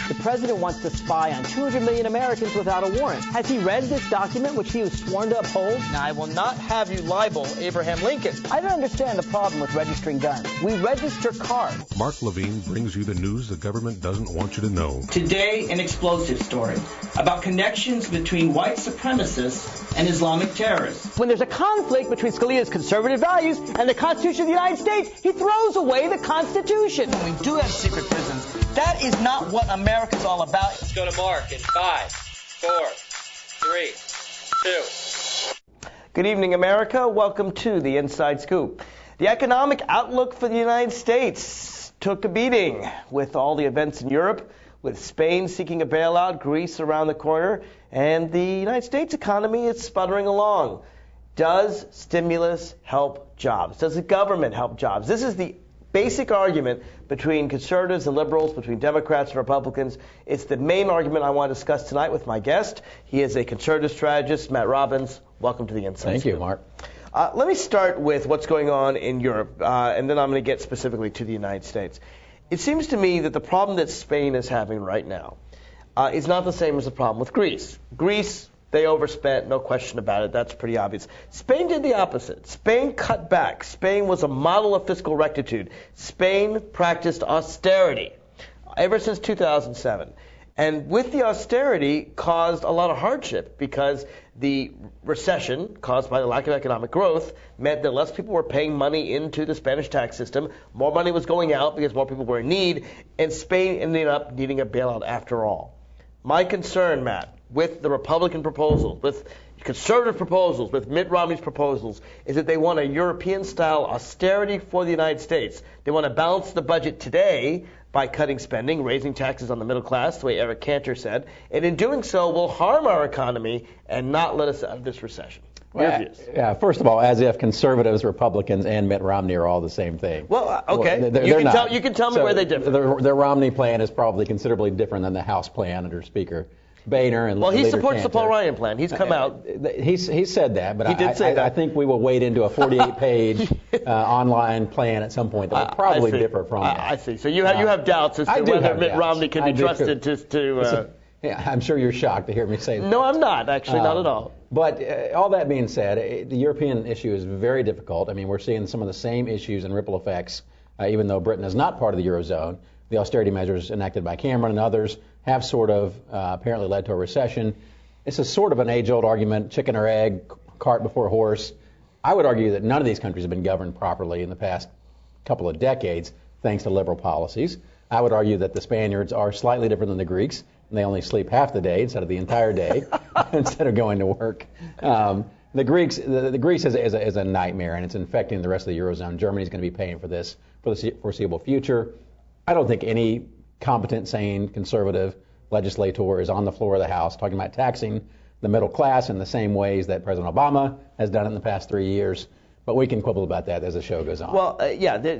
The president wants to spy on 200 million Americans without a warrant. Has he read this document, which he was sworn to uphold? Now, I will not have you libel Abraham Lincoln. I don't understand the problem with registering guns. We register cars. Mark Levine brings you the news the government doesn't want you to know. Today, an explosive story about connections between white supremacists and Islamic terrorists. When there's a conflict between Scalia's conservative values and the Constitution of the United States, he throws away the Constitution. When we do have secret prisons, that is not what America's all about. Let's go to Mark in 5, 4, 3, 2. Good evening, America. Welcome to the Inside Scoop. The economic outlook for the United States took a beating with all the events in Europe, with Spain seeking a bailout, Greece around the corner, and the United States economy is sputtering along. Does stimulus help jobs? Does the government help jobs? This is the basic argument between conservatives and liberals, between Democrats and Republicans. It's the main argument I want to discuss tonight with my guest. He is a conservative strategist, Matt Robbins. Welcome to the Inside Thank Scoop. you, Mark. Let me start with what's going on in Europe, and then I'm going to get specifically to the United States. It seems to me that the problem that Spain is having right now is not the same as the problem with Greece. Greece, they overspent, no question about it. That's pretty obvious. Spain did the opposite. Spain cut back. Spain was a model of fiscal rectitude. Spain practiced austerity ever since 2007. And with the austerity caused a lot of hardship because the recession caused by the lack of economic growth meant that less people were paying money into the Spanish tax system. More money was going out because more people were in need. And Spain ended up needing a bailout after all. My concern, Matt, with the Republican proposals, with conservative proposals, with Mitt Romney's proposals, is that they want a European-style austerity for the United States. They want to balance the budget today by cutting spending, raising taxes on the middle class, the way Eric Cantor said, and in doing so will harm our economy and not let us out of this recession. Yeah, first of all, as if conservatives, Republicans, and Mitt Romney are all the same thing. Well, okay. They're you can tell me where they differ. Their Romney plan is probably considerably different than the House plan under Speaker Boehner and Well, he Leader supports Cantor. the Paul Ryan plan. He's come out. He said that, but He did say that. I think we will wade into a 48-page online plan at some point that will probably differ from that. I see. So you have doubts as to whether Mitt Romney can be trusted to yeah, I'm sure you're shocked to hear me say that. No, I'm not, actually, not at all. But all that being said, the European issue is very difficult. I mean, we're seeing some of the same issues and ripple effects, even though Britain is not part of the Eurozone. The austerity measures enacted by Cameron and others have sort of apparently led to a recession. It's a sort of an age-old argument, chicken or egg, cart before horse. I would argue that none of these countries have been governed properly in the past couple of decades, thanks to liberal policies. I would argue that the Spaniards are slightly different than the Greeks, and they only sleep half the day instead of the entire day, instead of going to work. The Greece is a nightmare, and it's infecting the rest of the Eurozone. Germany's going to be paying for this for the foreseeable future. I don't think any competent, sane, conservative legislator is on the floor of the House talking about taxing the middle class in the same ways that President Obama has done it in the past 3 years. But we can quibble about that as the show goes on. Well,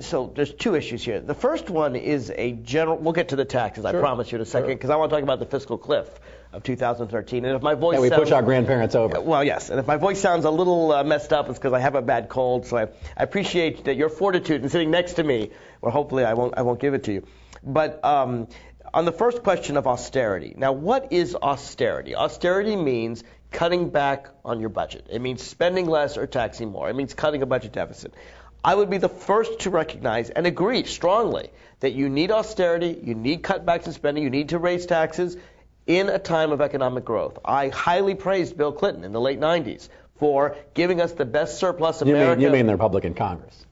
so there's two issues here. The first one is a general. We'll get to the taxes, sure. I promise you in a second, because I want to talk about the fiscal cliff of 2013. And if my voice we push our grandparents over. Well, yes. And if my voice sounds a little messed up, it's because I have a bad cold. So I appreciate that your fortitude in sitting next to me, or hopefully I won't give it to you. But on the first question of austerity. Now, what is austerity? Austerity means cutting back on your budget. It means spending less or taxing more. It means cutting a budget deficit. I would be the first to recognize and agree strongly that you need austerity, you need cutbacks in spending, you need to raise taxes in a time of economic growth. I highly praised Bill Clinton in the late 90s for giving us the best surplus America. You mean the Republican Congress?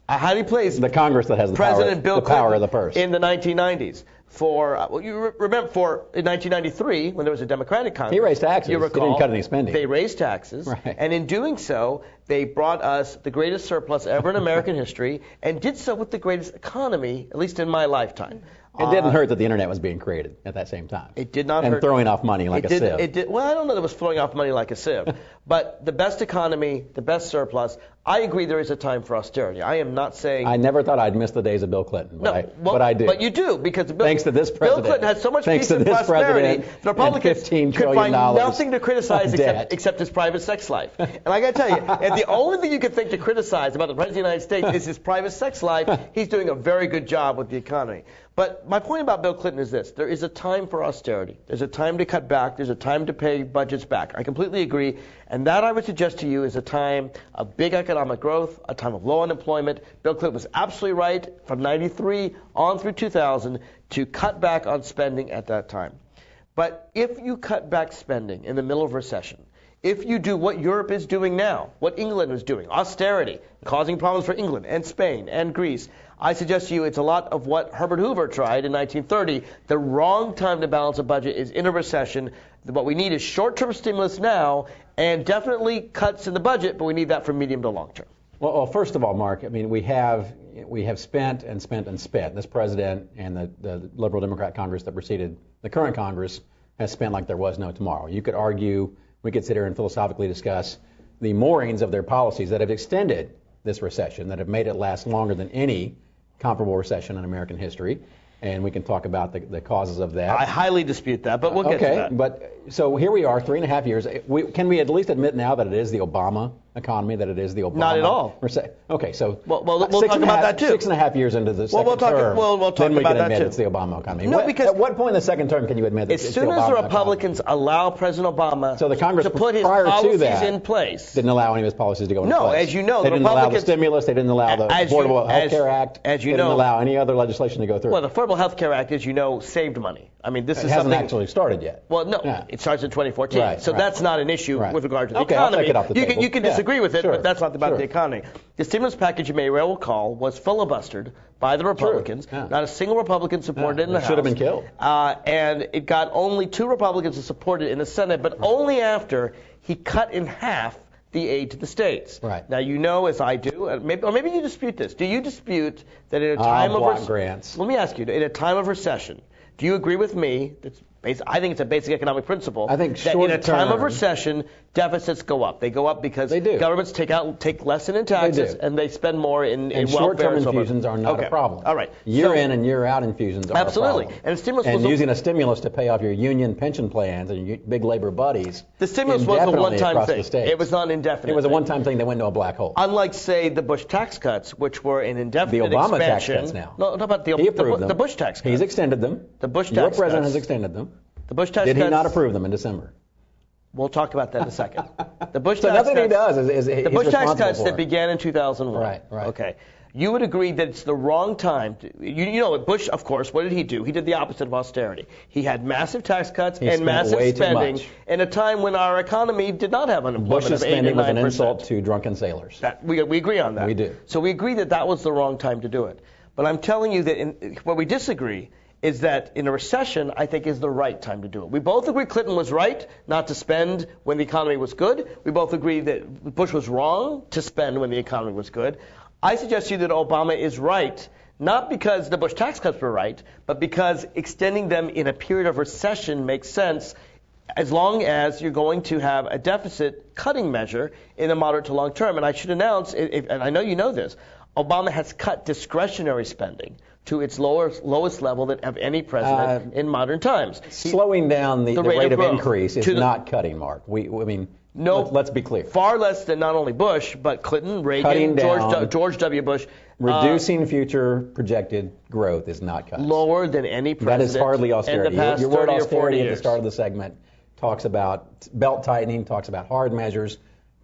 I highly praised the Congress that has the President power, Bill the Clinton power of the purse in the 1990s. You remember in 1993 when there was a Democratic Congress, he raised taxes. You recall, he didn't cut any spending. They raised taxes, right. And in doing so, they brought us the greatest surplus ever in American history, and did so with the greatest economy, at least in my lifetime. It didn't hurt that the internet was being created at that same time. It did not hurt. And throwing off money like a sieve. Well, I don't know that it was throwing off money like a sieve. But the best economy, the best surplus, I agree there is a time for austerity. I am not saying... I never thought I'd miss the days of Bill Clinton, but, but I do. But you do, because thanks to this president. Bill Clinton had so much peace and prosperity, the Republicans could find nothing to criticize except his private sex life. And I got to tell you, if the only thing you can think to criticize about the President of the United States is his private sex life, he's doing a very good job with the economy. But But my point about Bill Clinton is this. There is a time for austerity. There's a time to cut back. There's a time to pay budgets back. I completely agree. And that, I would suggest to you, is a time of big economic growth, a time of low unemployment. Bill Clinton was absolutely right from 93 on through 2000 to cut back on spending at that time. But if you cut back spending in the middle of recession, if you do what Europe is doing now, what England is doing, austerity, causing problems for England and Spain and Greece, I suggest to you it's a lot of what Herbert Hoover tried in 1930. The wrong time to balance a budget is in a recession. What we need is short-term stimulus now and definitely cuts in the budget, but we need that for medium to long term. Well, first of all, Mark, I mean, we have spent and spent and spent. This president and the Liberal Democrat Congress that preceded the current Congress has spent like there was no tomorrow. You could argue, we could sit here and philosophically discuss the moorings of their policies that have extended this recession, that have made it last longer than any comparable recession in American history. And we can talk about the causes of that. I highly dispute that, but we'll get to that. Okay, but so here we are, 3.5 years. Can we at least admit now that it is the Obama economy, that it is the Obama? Not at all. Okay, so we'll talk about that too. 6.5 years into the second term, we'll talk then we about can that admit too. it's the Obama economy. No, because at what point in the second term can you admit that it's the Obama economy? As soon as the Republicans allow President Obama so the Congress to put his prior policies to that in place, didn't allow any of his policies to go into place. No, as you know, they the didn't allow the Republicans stimulus. They didn't allow the Affordable Health Care Act. As you they know, didn't allow any other legislation to go through. Well, the Affordable Health Care Act, as you know, saved money. I mean, this it is hasn't something actually started yet. Well, no, it starts in 2014. Right, so right. that's not an issue with regard to the Okay, economy. I'll take it off the table. You can disagree with it, sure, but that's not about sure. the economy. The stimulus package, you may well recall, was filibustered by the Republicans. Yeah. Not a single Republican supported it in the House. Should have been killed. And it got only 2 Republicans to support it in the Senate, but only after he cut in half the aid to the states. Right. Now, you know, as I do, or maybe you dispute this. Do you dispute that in a time of block grants? Let me ask you, in a time of recession, do you agree with me? I think it's a basic economic principle. I think that in a time of term, recession, deficits go up. They go up because they do. Governments take less in taxes and they spend more in welfare. Short-term and so infusions are not a problem. All right. Year in and year out infusions are absolutely. a problem. And stimulus and was using a stimulus to pay off your union pension plans and your big labor buddies. The stimulus was a one-time thing. It was not indefinite. It was a one-time thing that went into a black hole. Unlike, say, the Bush tax cuts, which were an indefinite the Obama expansion. tax cuts now. No, not about the Bush tax cuts. He's extended them. The Bush tax Your cuts. president has extended them. The Bush tax Did cuts. he not approve them in December? We'll talk about that in a second. The Bush so tax nothing cuts, he does is the he's Bush tax responsible cuts for. that began in 2001. Right. Okay. You would agree that it's the wrong time. You know, Bush, of course, what did he do? He did the opposite of austerity. He had massive tax cuts and massive spending in a time when our economy did not have unemployment Bush's of 8 or 9%. spending was an insult to drunken sailors. We agree on that. We do. So we agree that was the wrong time to do it. But I'm telling you that where we disagree is that in a recession, I think, is the right time to do it. We both agree Clinton was right not to spend when the economy was good. We both agree that Bush was wrong to spend when the economy was good. I suggest to you that Obama is right, not because the Bush tax cuts were right, but because extending them in a period of recession makes sense as long as you're going to have a deficit cutting measure in the moderate to long term. And I should announce, and I know you know this, Obama has cut discretionary spending to its lowest level of any president in modern times. Slowing down the rate of increase is not cutting, Mark. Let's be clear. Far less than not only Bush, but Clinton, Reagan, George W. Bush. Reducing future projected growth is not cutting. Lower than any president. That is hardly austerity. In the past Your word 30 or 40 austerity years. at the start of the segment talks about belt tightening, talks about hard measures,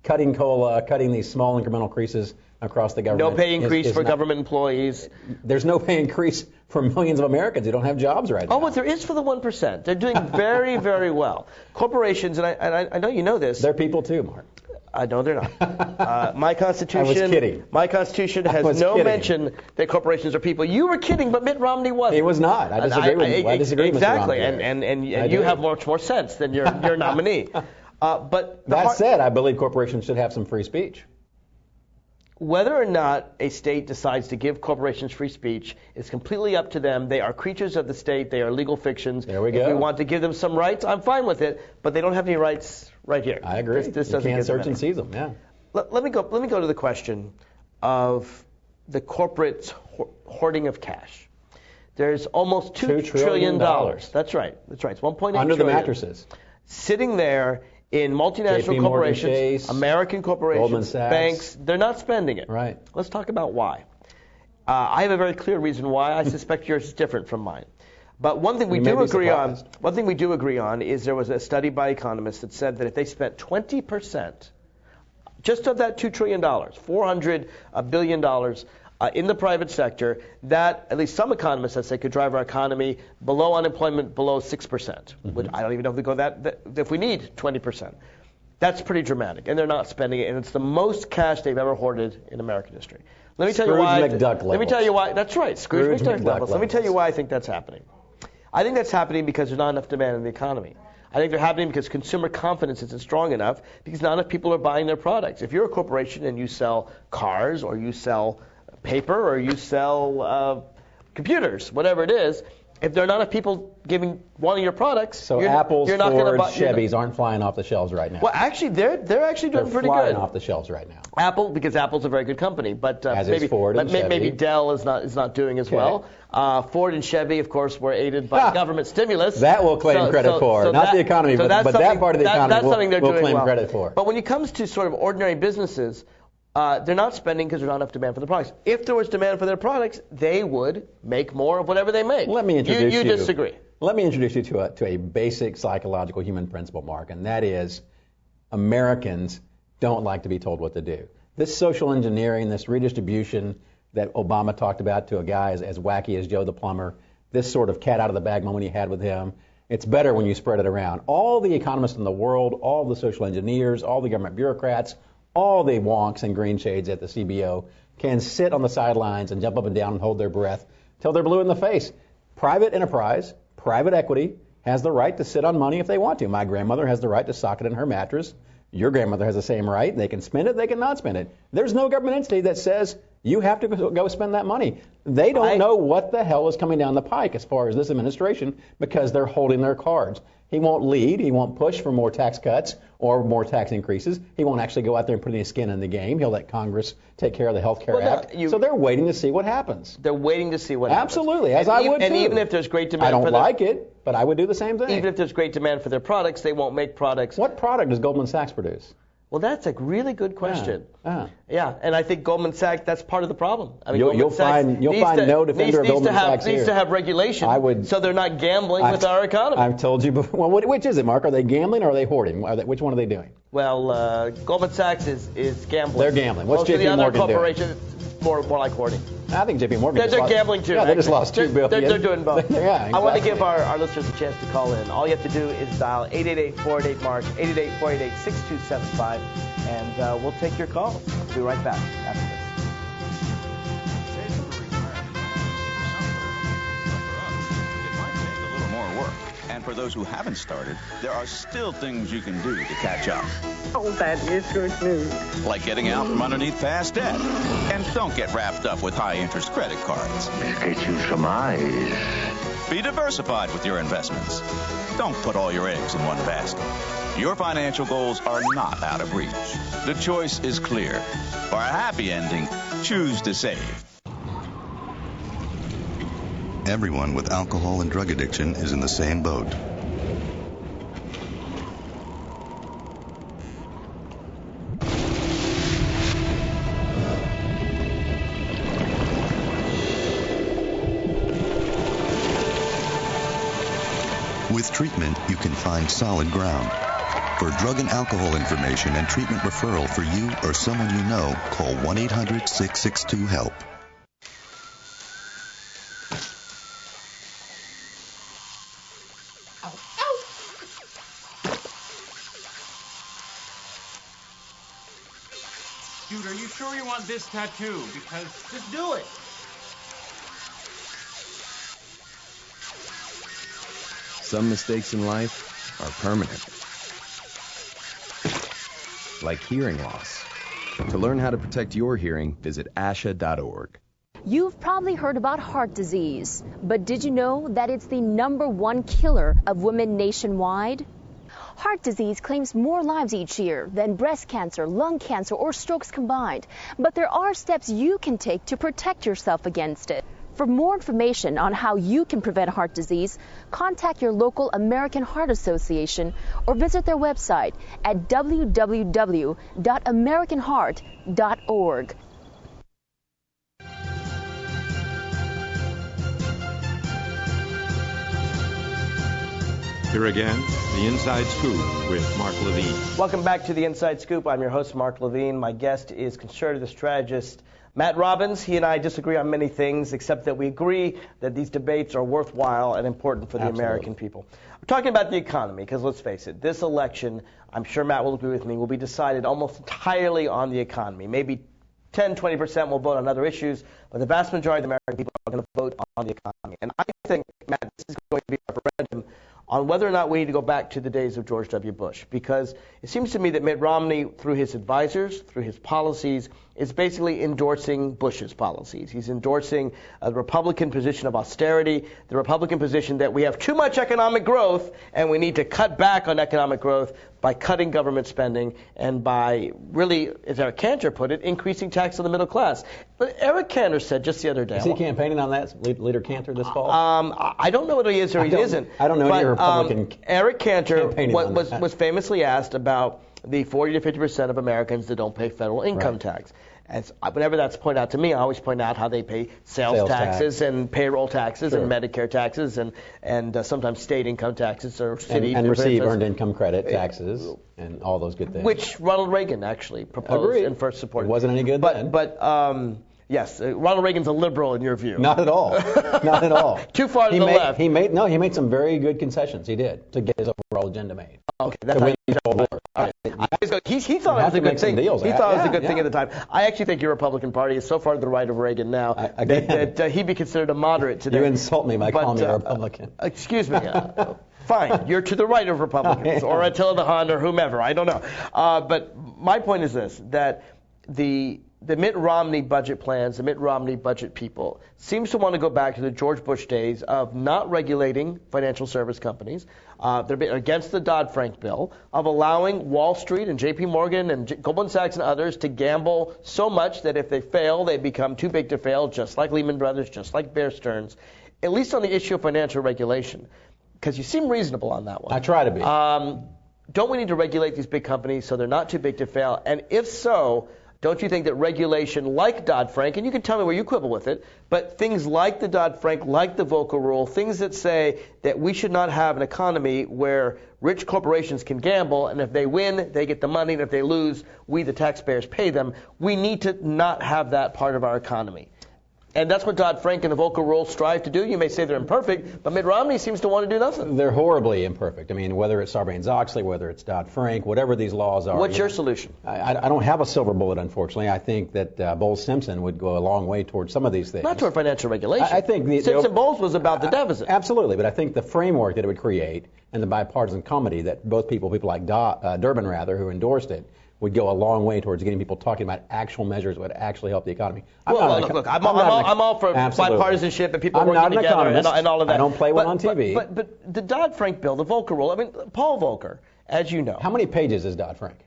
cutting COLA, cutting these small incremental increases across the government. No pay increase for government employees. There's no pay increase for millions of Americans who don't have jobs right now. Oh, but there is for the 1%. They're doing very, very well. Corporations, and I know you know this. They're people too, Mark. No, they're not. My Constitution. I was kidding. My Constitution has mention that corporations are people. You were kidding, but Mitt Romney wasn't. He was not. I disagree with Mr. Exactly, Romney. and you have much more sense than your nominee. But that said, I believe corporations should have some free speech. Whether or not a state decides to give corporations free speech is completely up to them. They are creatures of the state. They are legal fictions. There we go. If we want to give them some rights, I'm fine with it. But they don't have any rights right here. I agree. This you doesn't can't give search them and seize them. Yeah. Let me go to the question of the corporate hoarding of cash. There's almost $2 trillion. That's right. It's 1.8 trillion. Under the mattresses. Sitting there in multinational JP corporations, Morgan Chase, American corporations, Goldman Sachs. banks, they're not spending it. Right. Let's talk about why. I have a very clear reason why. I suspect yours is different from mine. But one thing we You may do be agree on. surprised. One thing we do agree on is there was a study by economists that said that if they spent 20% just of that $2 trillion, $400 billion in the private sector, that at least some economists have said could drive our economy below unemployment below 6%. Which I don't even know if we go that if we need 20%. That's pretty dramatic, and they're not spending it, and it's the most cash they've ever hoarded in American history. Let me tell you why. Scrooge McDuck Let me tell you why. That's right, Scrooge McDuck levels. Let me tell you why I think that's happening. I think that's happening because there's not enough demand in the economy. I think they're happening because consumer confidence isn't strong enough because not enough people are buying their products. If you're a corporation and you sell cars or you sell paper or you sell computers, whatever it is, if there are not enough people wanting your products, So you're, Apples, you're not going to Fords, buy. Chevys aren't flying off the shelves right now. Well, actually, they're actually doing They're pretty flying good. off the shelves right now. Apple, because Apple's a very good company, but As is maybe Ford and Chevy. maybe Dell is not doing as Okay. well. Ford and Chevy, of course, were aided by government stimulus. That we'll claim credit for, not the economy, but that's that something- part of the economy that's something they're we'll doing claim well. credit for. But when it comes to sort of ordinary businesses, they're not spending because there's not enough demand for the products. If there was demand for their products, they would make more of whatever they make. Let me introduce you. You disagree. Let me introduce you to a basic psychological human principle, Mark, and that is Americans don't like to be told what to do. This social engineering, this redistribution that Obama talked about to a guy as wacky as Joe the plumber, this sort of cat out of the bag moment he had with him, it's better when you spread it around. All the economists in the world, all the social engineers, all the government bureaucrats, all the wonks and green shades at the CBO can sit on the sidelines and jump up and down and hold their breath till they're blue in the face. Private enterprise, private equity has the right to sit on money if they want to. My grandmother has the right to sock it in her mattress. Your grandmother has the same right. They can spend it, they can not spend it. There's no government entity that says you have to go spend that money. They don't know what the hell is coming down the pike as far as this administration because they're holding their cards. He won't lead. He won't push for more tax cuts or more tax increases. He won't actually go out there and put any skin in the game. He'll let Congress take care of the Health Care Act. So they're waiting to see what happens. They're waiting to see what happens. Absolutely, as I would too. And even if there's great demand I don't for their, like it, but I would do the same thing. even if there's great demand for their products, they won't make products. What product does Goldman Sachs produce? Well, that's a really good question. Yeah. Yeah, and I think Goldman Sachs, that's part of the problem. I mean, You'll find no defender of Goldman Sachs needs here. to have regulation so they're not gambling with our economy. I've told you before. Well, which is it, Mark? Are they gambling or are they hoarding? Which one are they doing? Well, Goldman Sachs is gambling. They're gambling. What's Most of the JP other Morgan doing? corporations, more like hoarding. I think JP Morgan. They're gambling too. Yeah, they just lost $2 billion. They're doing both. Yeah, exactly. I want to give our listeners a chance to call in. All you have to do is dial 888-488-MARK, 888-488-6275, and we'll take your calls. We'll be right back after this. And for those who haven't started, there are still things you can do to catch up. Oh, that is good news. Like getting out from underneath past debt. And don't get wrapped up with high-interest credit cards. Get you some eyes. Be diversified with your investments. Don't put all your eggs in one basket. Your financial goals are not out of reach. The choice is clear. For a happy ending, choose to save. Everyone with alcohol and drug addiction is in the same boat. With treatment, you can find solid ground. For drug and alcohol information and treatment referral for you or someone you know, call 1-800-662-HELP. Dude, are you sure you want this tattoo? Because just do it. Some mistakes in life are permanent. Like hearing loss. To learn how to protect your hearing, visit asha.org. You've probably heard about heart disease, but did you know that it's the #1 killer of women nationwide? Heart disease claims more lives each year than breast cancer, lung cancer, or strokes combined. But there are steps you can take to protect yourself against it. For more information on how you can prevent heart disease, contact your local American Heart Association or visit their website at www.americanheart.org. Here again, the Inside Scoop with Mark Levine. Welcome back to the Inside Scoop. I'm your host, Mark Levine. My guest is conservative strategist Matt Robbins. He and I disagree on many things, except that we agree that these debates are worthwhile and important for the American people. We're talking about the economy, because let's face it, this election, I'm sure Matt will agree with me, will be decided almost entirely on the economy. Maybe 10-20% will vote on other issues, but the vast majority of the American people are going to vote on the economy. And I think, Matt, this is going to be a referendum on whether or not we need to go back to the days of George W. Bush, because it seems to me that Mitt Romney, through his advisors, through his policies, is basically endorsing Bush's policies. He's endorsing the Republican position of austerity, the Republican position that we have too much economic growth and we need to cut back on economic growth by cutting government spending and by really, as Eric Cantor put it, increasing tax on the middle class. But Eric Cantor said just the other day... Is he campaigning on that, Leader Cantor, this fall? I don't know whether he is or he isn't. I don't know any Republican Eric Cantor was was famously asked about the 40 to 50% of Americans that don't pay federal income tax. And whenever that's pointed out to me, I always point out how they pay sales taxes and payroll taxes and Medicare taxes and sometimes state income taxes or city and receive earned income credit taxes and all those good things. Which Ronald Reagan actually proposed and first supported. It wasn't any good then. But yes, Ronald Reagan's a liberal in your view. Not at all. Not at all. Too far to the left. He made some very good concessions. He did to get his overall agenda made. Okay, that's how you tell. He thought it was a good thing. He thought it was a good thing at the time. I actually think your Republican Party is so far to the right of Reagan now that he'd be considered a moderate today. You insult me by calling me a Republican. Excuse me. Fine, you're to the right of Republicans or Attila the Hun or whomever. I don't know. But my point is this, that the Mitt Romney budget plans, the Mitt Romney budget people, seems to want to go back to the George Bush days of not regulating financial service companies. They're against the Dodd-Frank bill, of allowing Wall Street and J.P. Morgan and Goldman Sachs and others to gamble so much that if they fail, they become too big to fail, just like Lehman Brothers, just like Bear Stearns, at least on the issue of financial regulation. Because you seem reasonable on that one. I try to be. Don't we need to regulate these big companies so they're not too big to fail? And if so, don't you think that regulation like Dodd-Frank, and you can tell me where you quibble with it, but things like the Dodd-Frank, like the Volcker Rule, things that say that we should not have an economy where rich corporations can gamble, and if they win, they get the money, and if they lose, we, the taxpayers, pay them. We need to not have that part of our economy. And that's what Dodd-Frank and the Volcker Rule strive to do. You may say they're imperfect, but Mitt Romney seems to want to do nothing. They're horribly imperfect. I mean, whether it's Sarbanes-Oxley, whether it's Dodd-Frank, whatever these laws are. What's your solution? I don't have a silver bullet, unfortunately. I think that Bowles-Simpson would go a long way towards some of these things. Not toward financial regulation. I think Simpson-Bowles was about the deficit. Absolutely, but I think the framework that it would create and the bipartisan committee that both people like Durbin, who endorsed it, would go a long way towards getting people talking about actual measures that would actually help the economy. I'm all for bipartisanship and people working together and all of that. I don't play one on TV. But the Dodd-Frank bill, the Volcker Rule, I mean, Paul Volcker, as you know. How many pages is Dodd-Frank?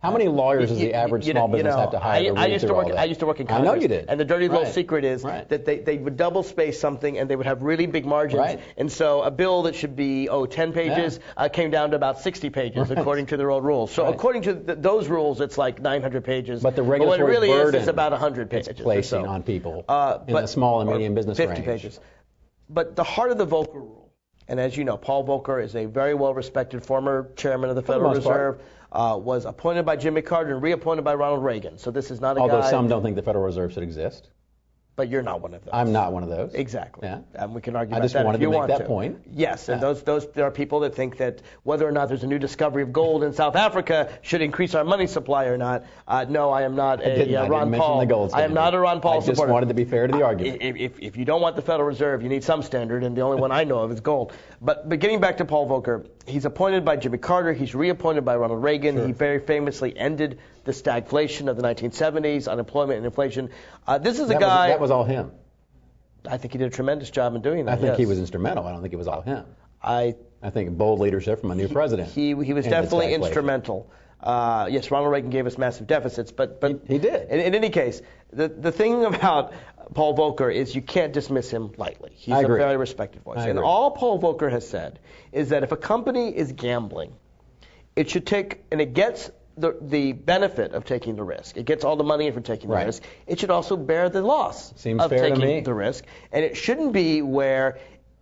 How many lawyers does the average small business have to hire to read through all that? I used to work in Congress. I know you did. And the dirty little secret is that they would double space something and they would have really big margins. Right. And so a bill that should be, 10 pages came down to about 60 pages according to their old rules. So according to those rules, it's like 900 pages. But the regulatory what it really burden is about 100 pages. It's placing on people in the small and medium business 50 range. pages. But the heart of the Volcker Rule, and as you know, Paul Volcker is a very well-respected former chairman of the Federal Reserve. Was appointed by Jimmy Carter and reappointed by Ronald Reagan. So this is not a Although guy... some don't think the Federal Reserve should exist. But you're not one of those. I'm not one of those. Exactly. Yeah. And we can argue I about just that wanted if you to want make that point. Yes, and there are people that think that whether or not there's a new discovery of gold in South Africa should increase our money supply or not. No, I am not a Ron Paul. I am not a Ron Paul supporter. I just wanted to be fair to the argument. If you don't want the Federal Reserve, you need some standard, and the only one I know of is gold. But getting back to Paul Volcker, he's appointed by Jimmy Carter. He's reappointed by Ronald Reagan. Sure. He very famously ended the stagflation of the 1970s, unemployment and inflation. This is a guy... That was all him. I think he did a tremendous job in doing that. I think he was instrumental. I don't think it was all him. I think bold leadership from a new president. He was definitely instrumental. Yes, Ronald Reagan gave us massive deficits, but he did. In any case, the thing about Paul Volcker is you can't dismiss him lightly. He's a very respected voice. And all Paul Volcker has said is that if a company is gambling, it should take, and it gets the benefit of taking the risk. It gets all the money for taking the risk. It should also bear the loss of taking the risk. And it shouldn't be where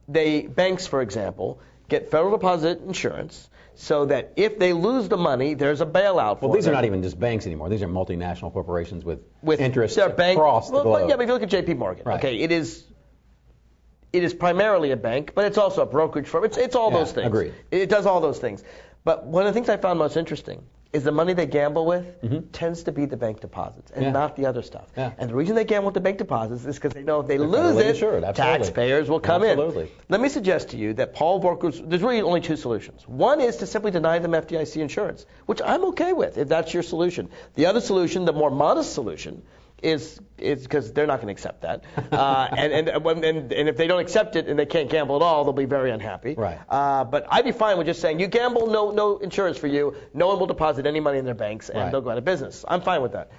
banks, for example, get federal deposit insurance so that if they lose the money, there's a bailout for them. Well, these are not even just banks anymore. These are multinational corporations with interests across the globe. Well, yeah, but if you look at J.P. Morgan, okay, it is primarily a bank, but it's also a brokerage firm. It's all those things. Agreed. It does all those things. But one of the things I found most interesting is the money they gamble with tends to be the bank deposits and not the other stuff. Yeah. And the reason they gamble with the bank deposits is because they know if they lose it, taxpayers will come in. Let me suggest to you that Paul Volcker's, there's really only two solutions. One is to simply deny them FDIC insurance, which I'm okay with if that's your solution. The other solution, the more modest solution, is because they're not going to accept that, and if they don't accept it and they can't gamble at all, they'll be very unhappy. Right. But I'd be fine with just saying you gamble, no insurance for you. No one will deposit any money in their banks, and they'll go out of business. I'm fine with that.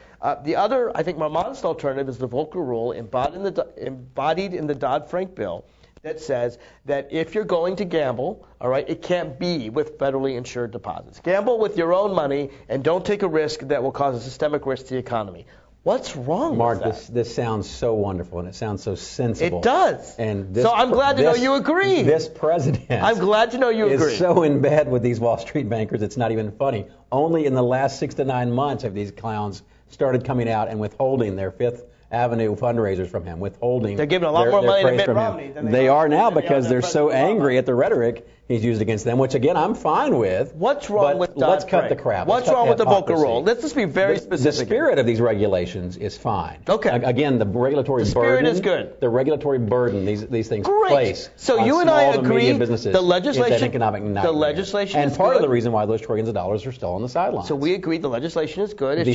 The other, I think, more modest alternative is the Volcker rule embodied in the Dodd-Frank bill that says that if you're going to gamble, all right, it can't be with federally insured deposits. Gamble with your own money and don't take a risk that will cause a systemic risk to the economy. What's wrong Mark, with that? this sounds so wonderful, and it sounds so sensible. It does. And so I'm glad to know you agree. This president I'm glad to know you agree. is so in bed with these Wall Street bankers, it's not even funny. Only in the last 6 to 9 months have these clowns started coming out and withholding their Fifth Avenue fundraisers from him, withholding They're giving a lot more money to Mitt Romney than they are now because they're so angry at the rhetoric he's used against them, which, again, I'm fine with. What's wrong with Dodd-Frank? Let's cut the crap. What's wrong with the Volcker rule? Let's just be very specific. The spirit of these regulations is fine. Okay. Again, the regulatory burden. The spirit is good. The regulatory burden these things place. So on you and I agree businesses the legislation, is an economic nightmare. The legislation and is part good. of the reason why those trillions of dollars are still on the sidelines. So we agree the legislation is good. It's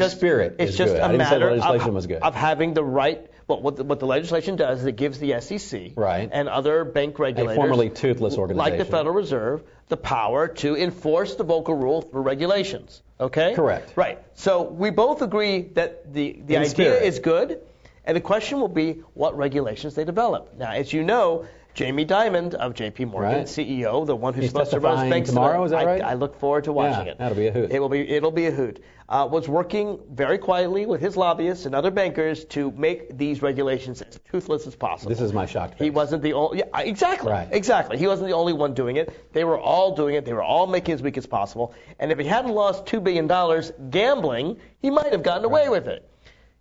just a matter of having the right. Well, what the legislation does is it gives the SEC and other bank regulators, a formerly toothless organization, like the Federal Reserve, the power to enforce the Volcker rule through regulations. Okay? Correct. Right. So we both agree that the idea is good, and the question will be what regulations they develop. Now, as you know, Jamie Dimon of J.P. Morgan, CEO, the one who's supposed to run his banks tomorrow. Is that right? I look forward to watching it. That'll be a hoot. It'll be a hoot. Was working very quietly with his lobbyists and other bankers to make these regulations as toothless as possible. This is my shock. He wasn't the only. Yeah, exactly. Right. Exactly. He wasn't the only one doing it. They were all doing it. They were all making it as weak as possible. And if he hadn't lost $2 billion gambling, he might have gotten away with it.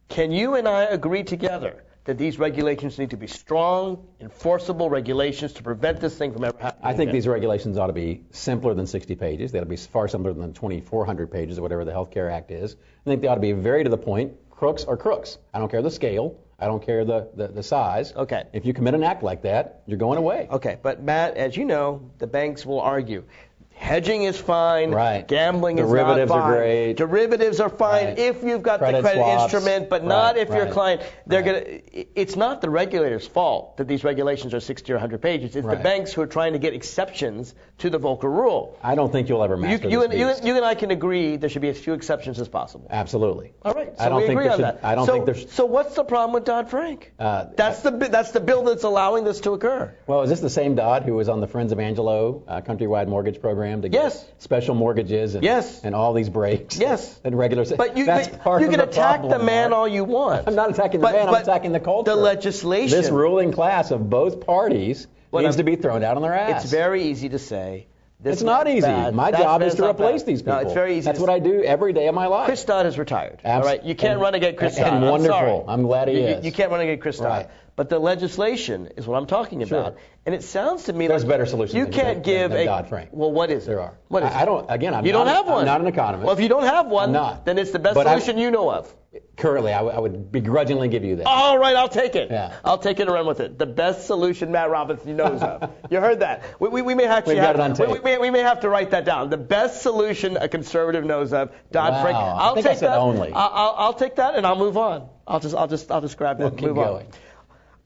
Can you and I agree together that these regulations need to be strong, enforceable regulations to prevent this thing from ever happening? I think these regulations ought to be simpler than 60 pages. They ought to be far simpler than 2,400 pages or whatever the Health Care Act is. I think they ought to be very to the point. Crooks are crooks. I don't care the scale. I don't care the size. Okay. If you commit an act like that, you're going away. Okay, but Matt, as you know, the banks will argue. Hedging is fine. Right. Gambling Derivatives is not fine. Are great. Derivatives are fine if you've got the credit swaps. instrument, but not if you're a client. It's not the regulator's fault that these regulations are 60 or 100 pages. It's the banks who are trying to get exceptions to the Volcker rule. I don't think you'll ever master you and I can agree there should be as few exceptions as possible. Absolutely. All right. So we agree on that. I don't think there's. So what's the problem with Dodd-Frank? That's the bill that's allowing this to occur. Well, is this the same Dodd who was on the Friends of Angelo countrywide mortgage program to get special mortgages and all these breaks? Yes. And regular. But you can attack the man all you want. I'm not attacking the man. I'm attacking the culture. The legislation. This ruling class of both parties needs to be thrown out on their ass. It's very easy to say. It's not easy. My job is to replace these people. No, it's very easy. That's what I do every day of my life. Chris Dodd is retired. All right, you can't run against Chris Dodd. And wonderful. I'm glad he is. You can't run against Chris Dodd. But the legislation is what I'm talking about. And it sounds to me there's like better solutions. You can't give than Dodd-Frank. Well, what is it? There are. What is it? I don't. Again, you don't have one. I'm not an economist. Well, if you don't have one, then it's the best solution you know of. Currently, I would begrudgingly give you that. All right, I'll take it. Yeah. I'll take it and run with it. The best solution Matt Robbins knows of. You heard that. We may have to. We've got it on tape. We may have to write that down. The best solution a conservative knows of. Dodd-Frank. Wow. I think I said only. I'll take that and I'll move on. I'll just grab that and move on.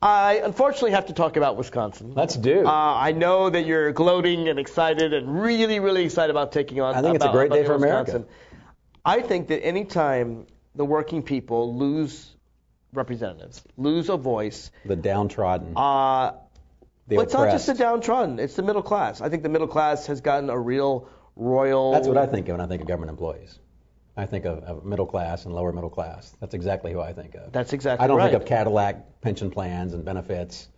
I unfortunately have to talk about Wisconsin. Let's do. I know that you're gloating and excited and really, really excited about taking on. I think it's a great day for America. I think that any time the working people lose representatives, lose a voice, the downtrodden, it's not just the downtrodden; it's the middle class. I think the middle class has gotten a real royal. That's what I think of when I think of government employees. I think of middle class and lower middle class. That's exactly who I think of. That's exactly right. I don't think of Cadillac pension plans and benefits.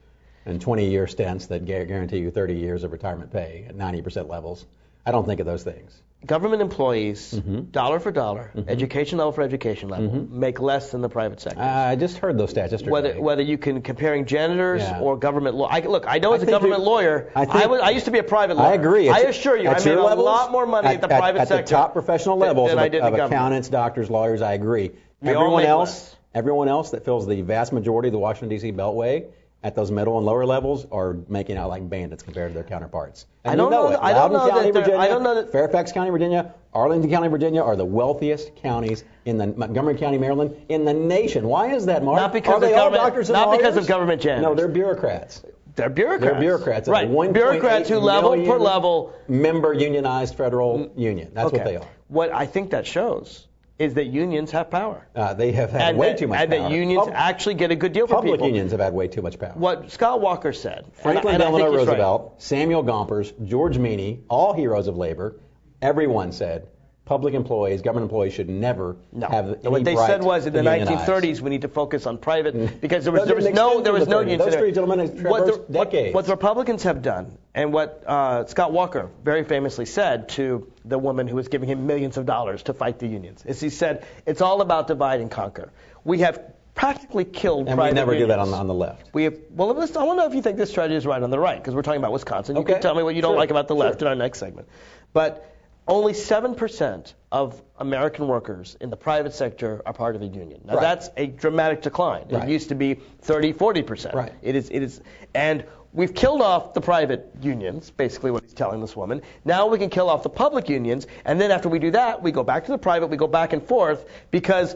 and 20-year stints that guarantee you 30 years of retirement pay at 90% levels. I don't think of those things. Government employees, dollar for dollar, education level for education level, make less than the private sector. I just heard those stats yesterday. Whether you can comparing janitors or government law. Look, I know as a government lawyer, I used to be a private lawyer. I agree. I assure you, I made a lot more money at the private sector. At the top professional levels than I did of in accountants, doctors, lawyers, I agree. Everyone else that fills the vast majority of the Washington, D.C. Beltway at those middle and lower levels are making out like bandits compared to their counterparts. And I don't know that Fairfax County, Virginia, Arlington County, Virginia are the wealthiest counties in the Montgomery County, Maryland, in the nation. Why is that, Mark? Not because of government janitors. No, they're bureaucrats. They're bureaucrats. They're bureaucats. Right. Bureaucrats who level per level member unionized federal union. That's what they are. What I think that shows is that unions have power. They have had way too much power. And that unions actually get a good deal for people. Public unions have had way too much power. What Scott Walker said. Franklin Delano Roosevelt, Samuel Gompers, George Meany, all heroes of labor, everyone said public employees, government employees should never have any What they right said was in the 1930s we need to focus on private because there was no union. Those three gentlemen have traversed decades. What the Republicans have done and what Scott Walker very famously said to the woman who was giving him millions of dollars to fight the unions is he said it's all about divide and conquer. We have practically killed private unions. And we never do that on the left. I want to know if you think this strategy is right on the right because we're talking about Wisconsin. You can tell me what you don't like about the left in our next segment. But only 7% of American workers in the private sector are part of a union. Now that's a dramatic decline. It used to be 30-40%. Right. It is, and we've killed off the private unions, basically what he's telling this woman. Now we can kill off the public unions, and then after we do that, we go back to the private, we go back and forth, because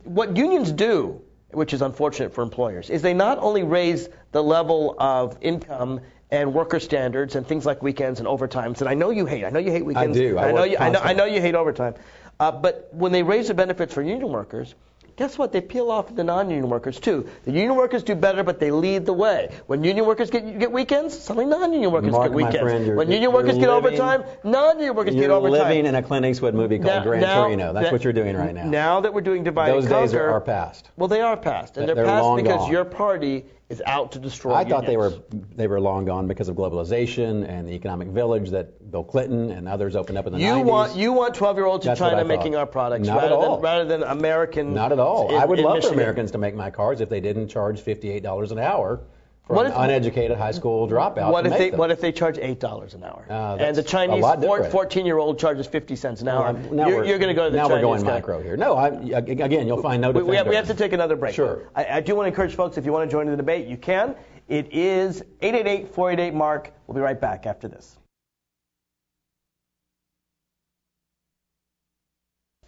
what unions do, which is unfortunate for employers, is they not only raise the level of income and worker standards and things like weekends and overtimes that I know you hate. I know you hate weekends. I do. I know you hate overtime. But when they raise the benefits for union workers, guess what? They peel off the non-union workers too. The union workers do better, but they lead the way. When union workers get weekends, suddenly non-union workers get weekends. When union workers get overtime, non-union workers get overtime. You're living in a Clint Eastwood movie called Gran Torino. That's what you're doing right now. Now that we're doing divide and conquer. Those days are past. Well, they are past. And they're past because your party is out to destroy unions. I thought they were long gone because of globalization and the economic village that Bill Clinton and others opened up in the 90s. You want 12-year-olds in China making our products rather than American. Not at all. I would love for Americans to make my cars if they didn't charge $58 an hour for an uneducated high school dropout. What if they charge $8 an hour? And the Chinese 14-year-old charges 50 cents an hour? You're going to go to the Chinese. Now we're going micro here. No, again, you'll find no defenders. We have to take another break. Sure. I do want to encourage folks, if you want to join in the debate, you can. It is 888-488-MARK. We'll be right back after this.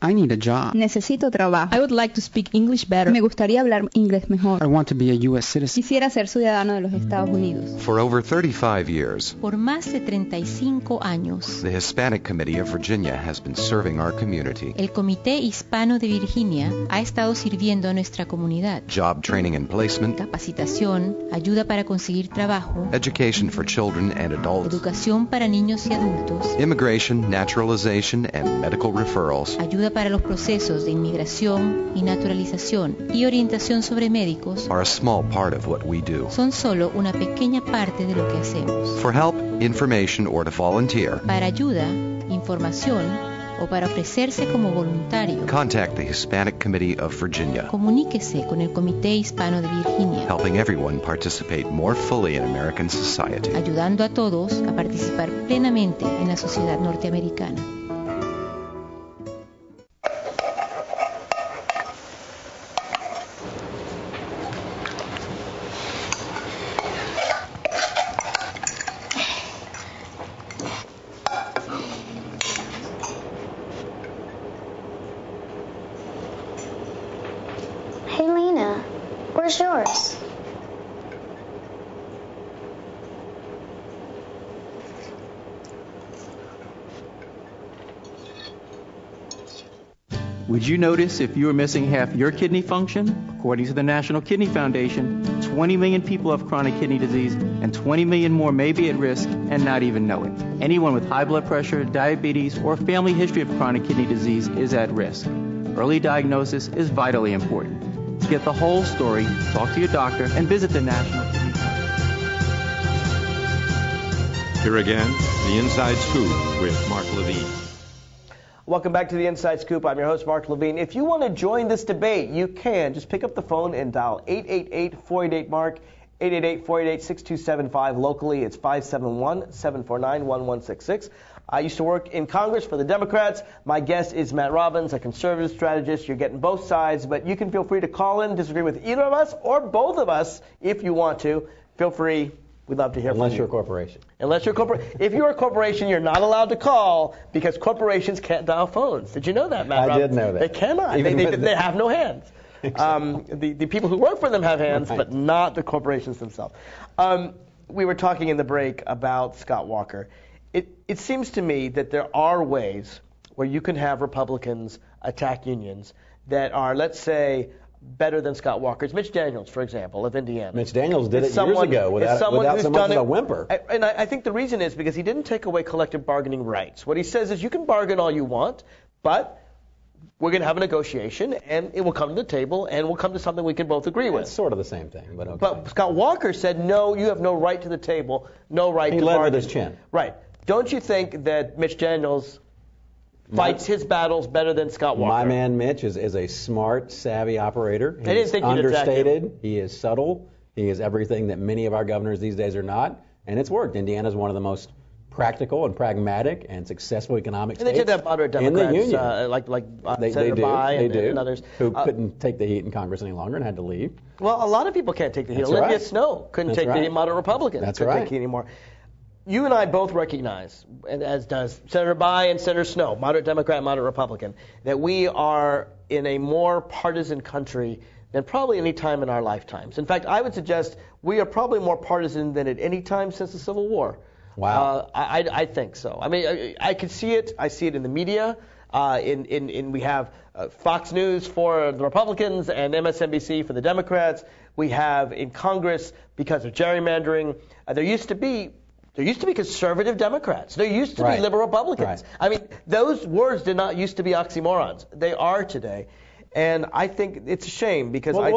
I need a job. Necesito trabajo. I would like to speak English better. Me gustaría hablar inglés mejor. I want to be a U.S. citizen. Quisiera ser ciudadano de los Estados Unidos. For over 35 years, Por más de 35 años, the Hispanic Committee of Virginia has been serving our community. el Comité Hispano de Virginia ha estado sirviendo a nuestra comunidad. Job training and placement, Capacitación, ayuda para conseguir trabajo, education for children and adults, educación para niños y adultos, immigration, naturalization, and medical referrals. ayuda para los procesos de inmigración y naturalización y orientación sobre médicos Are a small part of what we do. son solo una pequeña parte de lo que hacemos. For help, information, or to volunteer, Para ayuda, información o para ofrecerse como voluntario, contact the Hispanic Committee of Virginia, comuníquese con el Comité Hispano de Virginia, helping everyone participate more fully in American society. ayudando a todos a participar plenamente en la sociedad norteamericana. Hey, Lena, where's yours? Would you notice if you were missing half your kidney function? According to the National Kidney Foundation, 20 million people have chronic kidney disease, and 20 million more may be at risk and not even know it. Anyone with high blood pressure, diabetes, or family history of chronic kidney disease is at risk. Early diagnosis is vitally important. To get the whole story, talk to your doctor and visit the National Kidney Foundation. Here again, the Inside Scoop with Mark Levine. Welcome back to the Inside Scoop. I'm your host, Mark Levine. If you want to join this debate, you can. Just pick up the phone and dial 888-488-MARK, 888-488-6275. Locally, it's 571-749-1166. I used to work in Congress for the Democrats. My guest is Matt Robbins, a conservative strategist. You're getting both sides, but you can feel free to call in, disagree with either of us or both of us if you want to. Feel free. We'd love to hear from you. Unless you're a corporation. Unless you're a corporation. If you're a corporation, you're not allowed to call because corporations can't dial phones. Did you know that, Matt? I did know that. They cannot. They have no hands. Exactly. The people who work for them have hands, right, but not the corporations themselves. We were talking in the break about Scott Walker. It seems to me that there are ways where you can have Republicans attack unions that are, let's say, better than Scott Walker's. Mitch Daniels, for example, of Indiana. Mitch Daniels did it years ago without so much as a whimper. And I think the reason is because he didn't take away collective bargaining rights. What he says is you can bargain all you want, but we're going to have a negotiation, and it will come to the table, and we'll come to something we can both agree with. It's sort of the same thing, but okay. But Scott Walker said, no, you have no right to the table, no right to bargain. He led with his chin. Right. Don't you think that Mitch Daniels fights his battles better than Scott Walker? My man Mitch is a smart, savvy operator. He's think understated. He is subtle. He is everything that many of our governors these days are not, and it's worked. Indiana's one of the most practical and pragmatic and successful economic states and they did have moderate Democrats, in the union. Senator Bai and others. Who couldn't take the heat in Congress any longer and had to leave. Well, a lot of people can't take the heat. That's Olivia right. Snow couldn't take the heat. Moderate Republicans couldn't take the heat anymore. You and I both recognize, and as does Senator Bai and Senator Snow, moderate Democrat, moderate Republican, that we are in a more partisan country than probably any time in our lifetimes. In fact, I would suggest we are probably more partisan than at any time since the Civil War. Wow. I think so. I mean, I can see it. I see it in the media. We have Fox News for the Republicans and MSNBC for the Democrats. We have in Congress, because of gerrymandering, there used to be conservative Democrats. There used to be liberal Republicans. I mean, those words did not used to be oxymorons. They are today. And I think it's a shame because I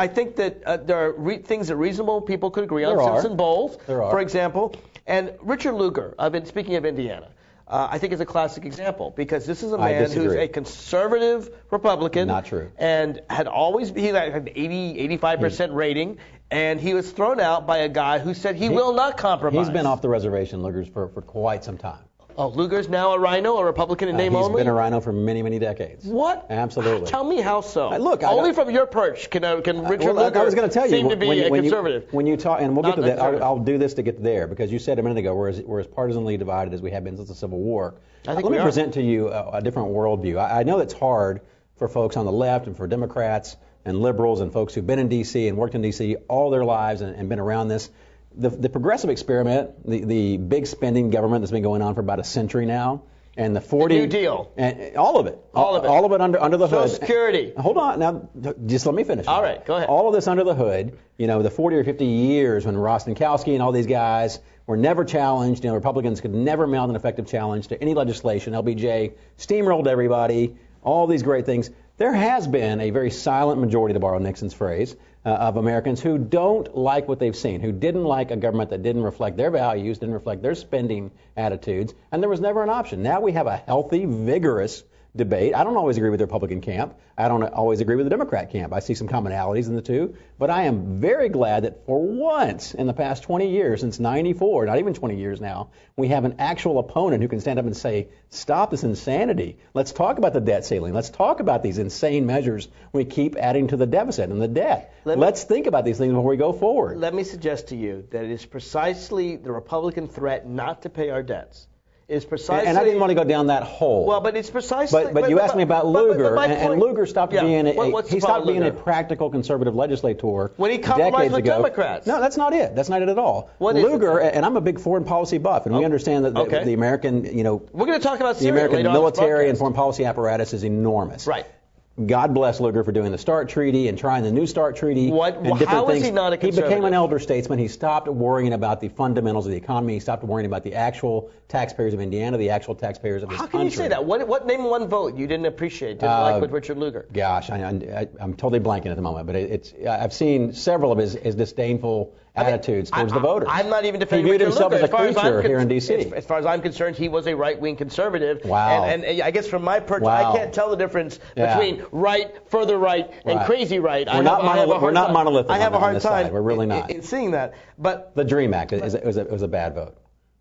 think that there are things that reasonable people could agree on. Simpson Bowles, for example. And Richard Lugar, speaking of Indiana, I think is a classic example because this is a man who's a conservative Republican. Not true. And had an 85% rating. And he was thrown out by a guy who said he will not compromise. He's been off the reservation, Lugar's, for quite some time. Oh, Lugar's now a rhino, a Republican in name only? He's been a rhino for many, many decades. What? Absolutely. Tell me how so. Look, only from your perch can Richard Lugar seem to be a conservative. When you talk, and we'll get to that, I'll do this to get there, because you said a minute ago we're as partisanly divided as we have been since the Civil War. Let me present to you a different worldview. I know it's hard for folks on the left and for Democrats and liberals and folks who've been in D.C. and worked in D.C. all their lives and been around this. The progressive experiment, the big spending government that's been going on for about a century now, and the 40 New Deal, and all of it under the hood. Social Security. Hold on, now just let me finish. All right, go ahead. All of this under the hood, the 40 or 50 years when Rostenkowski and all these guys were never challenged. Republicans could never mount an effective challenge to any legislation. LBJ steamrolled everybody. All these great things. There has been a very silent majority, to borrow Nixon's phrase, of Americans who don't like what they've seen, who didn't like a government that didn't reflect their values, didn't reflect their spending attitudes, and there was never an option. Now we have a healthy, vigorous debate. I don't always agree with the Republican camp. I don't always agree with the Democrat camp. I see some commonalities in the two. But I am very glad that for once in the past 20 years, since 94, not even 20 years now, we have an actual opponent who can stand up and say, stop this insanity. Let's talk about the debt ceiling. Let's talk about these insane measures we keep adding to the deficit and the debt. Let's think about these things before we go forward. Let me suggest to you that it is precisely the Republican threat not to pay our debts. Is precisely, and I didn't want to go down that hole. Well, but it's precisely. But you asked me about Lugar, and Lugar stopped being he stopped being a practical conservative legislator when he compromised with Democrats. No, that's not it. That's not it at all. Lugar, and I'm a big foreign policy buff, and we understand that the American, we're going to talk about the American military and foreign policy apparatus is enormous. Right. God bless Lugar for doing the START Treaty and trying the New START Treaty. How is he not a conservative? He became an elder statesman. He stopped worrying about the fundamentals of the economy. He stopped worrying about the actual taxpayers of Indiana, the actual taxpayers of this country. How can you say that? What name one vote you didn't appreciate, didn't like with Richard Lugar? Gosh, I'm totally blanking at the moment, but I've seen several of his disdainful attitudes towards the voters. I'm not even defending He viewed Richard himself Lugar. as a creature here in D.C. As far as I'm concerned, he was a right-wing conservative. Wow. And I guess from my perch, I can't tell the difference between right, further right, and crazy right. We're not monolithic. I have a hard time. We're really not. In seeing that. But the DREAM Act was a bad vote.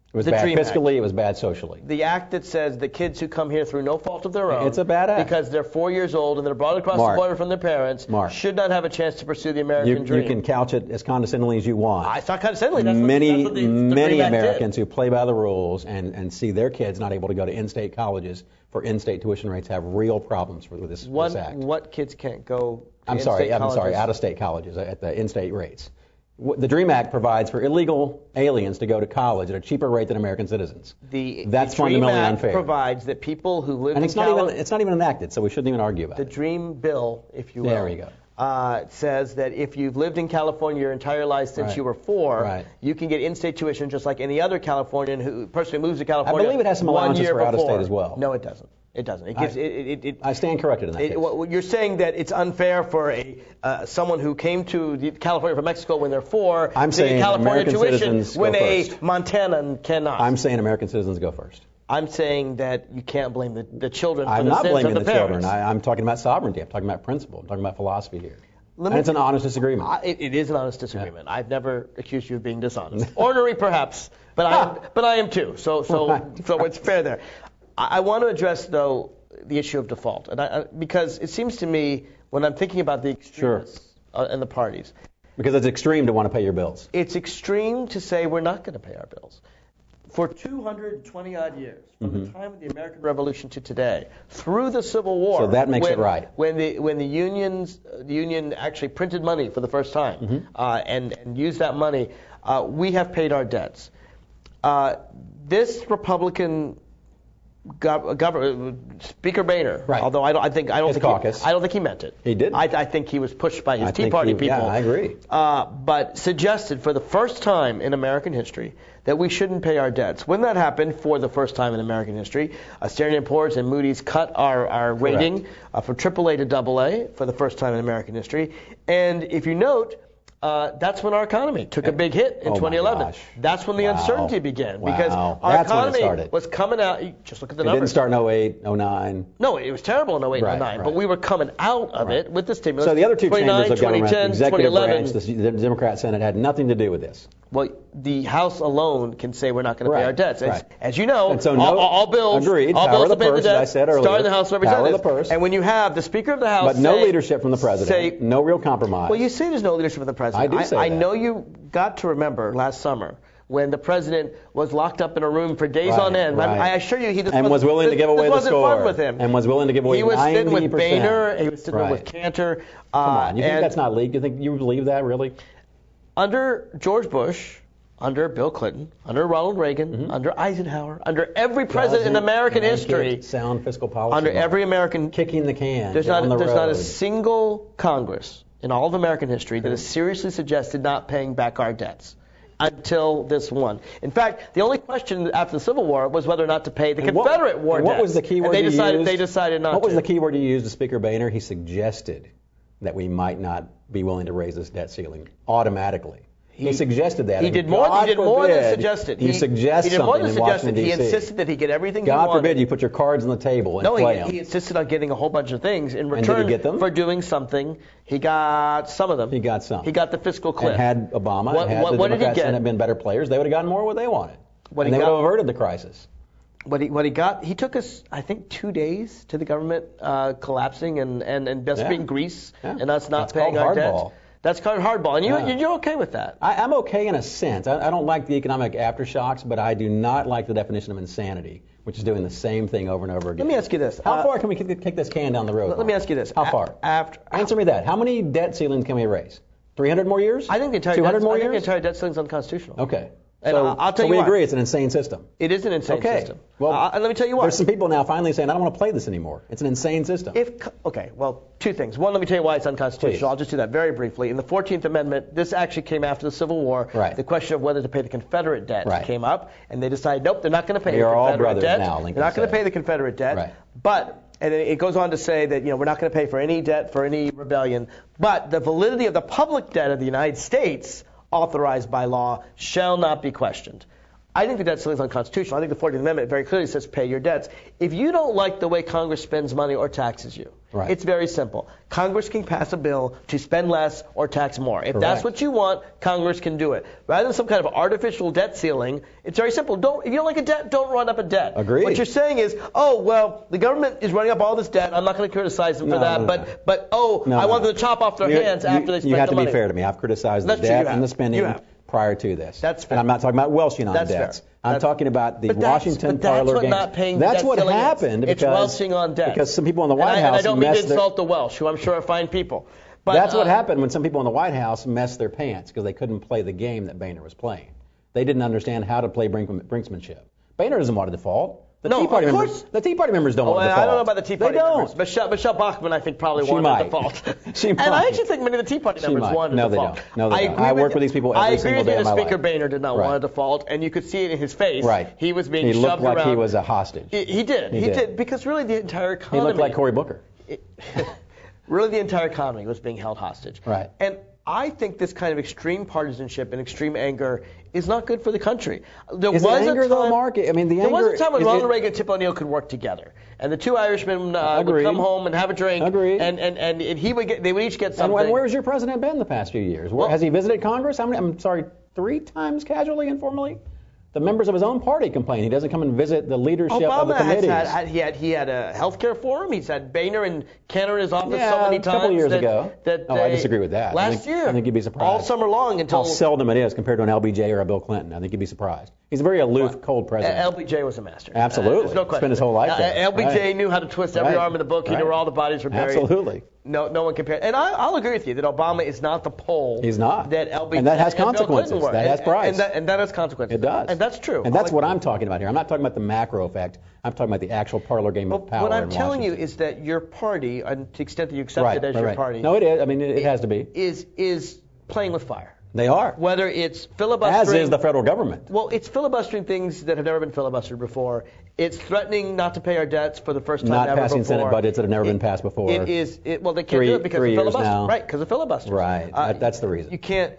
It was bad fiscally. It was bad socially. The act that says the kids who come here through no fault of their own, it's a bad act, because they're 4 years old and they're brought across the border from their parents, should not have a chance to pursue the American dream. You can couch it as condescendingly as you want. It's not condescendingly. That's many what many Americans who play by the rules and see their kids not able to go to in-state colleges for in-state tuition rates have real problems with this act. What kids can't go? I'm sorry, out-of-state colleges at the in-state rates. The DREAM Act provides for illegal aliens to go to college at a cheaper rate than American citizens. That's fundamentally unfair. The DREAM Act provides that people who live and it's not even enacted, so we shouldn't even argue about it. The DREAM Bill, if you will. There we go. Says that if you've lived in California your entire life since you were 4, you can get in-state tuition just like any other Californian person who moves to California. I believe it has some allowances for out-of-state as well. No, it doesn't. It doesn't. It gives. I stand corrected in that case. You're saying that it's unfair for someone who came to California from Mexico when they're 4 I'm to saying get California American tuition citizens when go a first. Montanan cannot. I'm saying American citizens go first. I'm saying that you can't blame the children for I'm the not sins blaming of the the parents. children. I'm talking about sovereignty. I'm talking about principle. I'm talking about philosophy here. And it's an honest disagreement. It is an honest disagreement. I've never accused you of being dishonest. Ornery, perhaps, but I am too. So it's fair there. I want to address, though, the issue of default, because it seems to me when I'm thinking about the extremists and the parties. Because it's extreme to want to pay your bills. It's extreme to say we're not going to pay our bills. For 220-odd years, from the time of the American Revolution to today, through the Civil War, so that makes it right. When the Union actually printed money for the first time and used that money, we have paid our debts. This Republican Speaker Boehner, although I don't think he meant it. He did. I think he was pushed by his Tea Party people. Yeah, I agree. But suggested for the first time in American history that we shouldn't pay our debts. When that happened, for the first time in American history, Standard & Poor's and Moody's cut our rating from AAA to AA for the first time in American history. And if you note, that's when our economy took a big hit in 2011. That's when the uncertainty began, because our economy was coming out. Just look at the numbers. It didn't start in 08, 09. No, it was terrible in 08 and 09, but we were coming out of it with the stimulus. So the other two chambers of government, the executive 2011, branch, the Democrat Senate, had nothing to do with this. Well, the House alone can say we're not going to pay our debts. As you know, so all bills, all bills to pay the debt, I said earlier, start in the House of Representatives. Power of the purse. And when you have the Speaker of the House but no leadership from the President, no real compromise. Well, you say there's no leadership from the President. I do say that. I know you got to remember last summer when the President was locked up in a room for days on end. I assure you, was willing to give away the score. Fun with him. And was willing to give away 90%. He was sitting with Boehner. He was sitting with Cantor. Come on, you think that's not leaked? You believe that, really? Under George Bush, under Bill Clinton, under Ronald Reagan, under Eisenhower, under every president in American history, sound fiscal policy, under every American, kicking the can, there's not a single Congress in all of American history that has seriously suggested not paying back our debts until this one. In fact, the only question after the Civil War was whether or not to pay the Confederate war debts. What was the key word They decided not to. What was the key word you used to Speaker Boehner? He suggested that we might not be willing to raise this debt ceiling automatically. He suggested that. He did more than suggested. He suggested something in Washington, D.C. He insisted that he get everything God he wanted. God forbid you put your cards on the table and play them. He insisted on getting a whole bunch of things in return for doing something. He got some of them. He got some. He got the fiscal cliff. And had Obama and had the Democrats and had been better players, they would have gotten more of what they wanted. They would have averted the crisis. What he got, he took us, I think, 2 days to the government collapsing and just being Greece and us not paying our debt. That's called hardball, and you're okay with that? I'm okay in a sense. I don't like the economic aftershocks, but I do not like the definition of insanity, which is doing the same thing over and over again. Let me ask you this. How far can we kick this can down the road? Let me ask you this. How far? Answer me that. How many debt ceilings can we erase? 300 more years? I think the entire 200 more years? I think the entire debt ceiling is unconstitutional. Okay. And I'll tell you we why. agree it's an insane system. It is an insane system. Well, and let me tell you why. There's some people now finally saying, I don't want to play this anymore. It's an insane system. Okay, well, two things. One, let me tell you why it's unconstitutional. Please. I'll just do that very briefly. In the 14th Amendment, this actually came after the Civil War. Right. The question of whether to pay the Confederate debt Right. came up, and they decided, nope, they're not going to pay We the are all Confederate brothers debt. now, Lincoln They're not going to said. pay the Confederate debt. Right. But, and it goes on to say that, we're not going to pay for any debt for any rebellion, but the validity of the public debt of the United States, authorized by law, shall not be questioned. I think the debt ceiling is unconstitutional. I think the 14th Amendment very clearly says pay your debts. If you don't like the way Congress spends money or taxes you, right. It's very simple. Congress can pass a bill to spend less or tax more. If Correct. that's what you want, Congress can do it. Rather than some kind of artificial debt ceiling, it's very simple. If you don't like a debt, don't run up a debt. Agreed. What you're saying is, oh, well, the government is running up all this debt. I'm not going to criticize them for that. I want them to chop off their hands after they spend the money. You have to be fair to me. I've criticized the debt and the spending prior to this. That's fair. And I'm not talking about welching on That's debts. fair. I'm talking about the Washington parlor games. That's what not paying That's debt what ceiling happened is. It's welching on debt. Because some people in the White House and I don't mean to messed their... insult the Welsh, who I'm sure are fine people. But That's what happened when some people in the White House messed their pants because they couldn't play the game that Boehner was playing. They didn't understand how to play brinksmanship. Boehner doesn't want to default. The Tea Party members don't want to default. I don't know about the Tea Party they members. don't. Michelle Bachmann, I think, probably She wanted might. to default. She and might. I actually think many of the Tea Party members wanted to default. No, they don't. I work with these people every single day of my life. Speaker Boehner did not want to default, and you could see it in his face. Right. He was being shoved around. He looked like he was a hostage. He did. Because really the entire economy... He looked like Cory Booker. Really the entire economy was being held hostage. Right. And I think this kind of extreme partisanship and extreme anger is not good for the country. There was anger, though, Mark? I mean, the there anger... was a time when Ronald Reagan and Tip O'Neill could work together. And the two Irishmen would come home and have a drink. Agreed. And they would each get something. And where's your president been the past few years? Has he visited Congress? I'm sorry, 3 times casually, informally? The members of his own party complain he doesn't come and visit the leadership of the committees. He had a health care forum. He's had Boehner and Kenner in his office so many times. A couple of years ago. I disagree with that. Last year. I think you'd be surprised. All summer long until... How seldom it is compared to an LBJ or a Bill Clinton. I think you'd be surprised. He's a very aloof, cold president. LBJ was a master. Absolutely. There's no question. Spent his whole life there. LBJ knew how to twist every arm in the book. He knew where all the bodies were buried. Absolutely. No one compared. And I'll agree with you that Obama is not the pole. He's not. That LBJ and that has and Bill consequences. Clinton were. That has price. And that has consequences. It does. And that's true. And that's what I'm talking about here. I'm not talking about the macro effect. I'm talking about the actual parlor game of power. What I'm in telling you Washington. is that your party, and to the extent that you accept it as your party, no, it is. I mean, it has to be. Is playing with fire. They are. Whether it's filibustering. As is the federal government. Well, it's filibustering things that have never been filibustered before. It's threatening not to pay our debts for the first time ever before. Not passing Senate budgets that have never been passed before. Well, they can't do it because of filibuster. Right, because of filibuster. Right, that's the reason. You can't,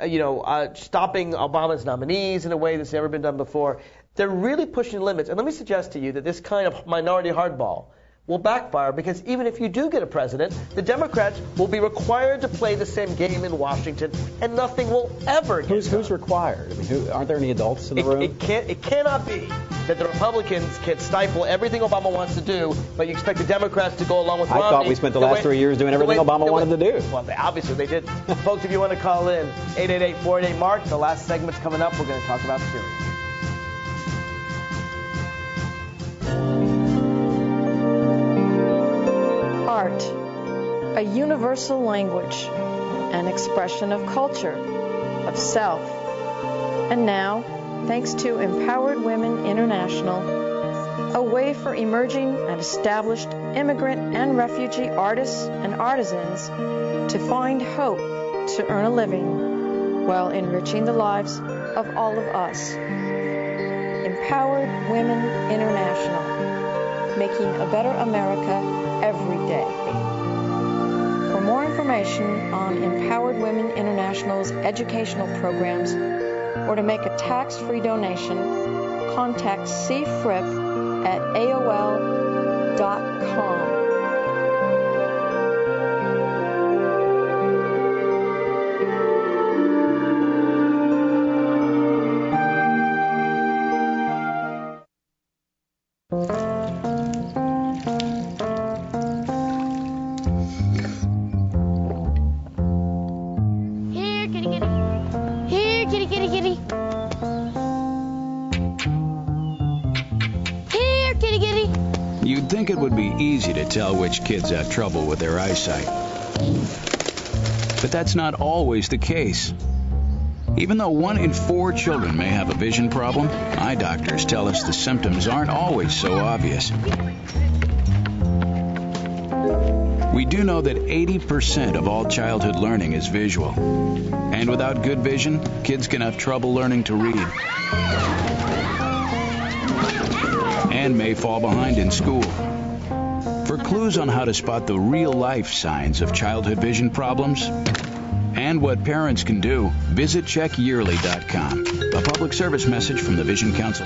stopping Obama's nominees in a way that's never been done before. They're really pushing limits. And let me suggest to you that this kind of minority hardball will backfire because even if you do get a president, the Democrats will be required to play the same game in Washington, and nothing will ever get done. Who's required? I mean, aren't there any adults in the room? It cannot be that the Republicans can stifle everything Obama wants to do, but you expect the Democrats to go along with Romney. I thought we spent the last 3 years doing everything Obama wanted to do. Well, obviously they did. Folks, if you want to call in, 888-488-MARK. The last segment's coming up. We're going to talk about Syria. Art, a universal language, an expression of culture, of self. And now, thanks to Empowered Women International, a way for emerging and established immigrant and refugee artists and artisans to find hope to earn a living while enriching the lives of all of us. Empowered Women International, making a better America every day. For more information on Empowered Women International's educational programs or to make a tax-free donation, contact C. Fripp at AOL.com. You'd think it would be easy to tell which kids have trouble with their eyesight. But that's not always the case. Even though 1 in 4 children may have a vision problem, eye doctors tell us the symptoms aren't always so obvious. We do know that 80% of all childhood learning is visual. And without good vision, kids can have trouble learning to read and may fall behind in school. For clues on how to spot the real-life signs of childhood vision problems and what parents can do, visit checkyearly.com. A public service message from the Vision Council.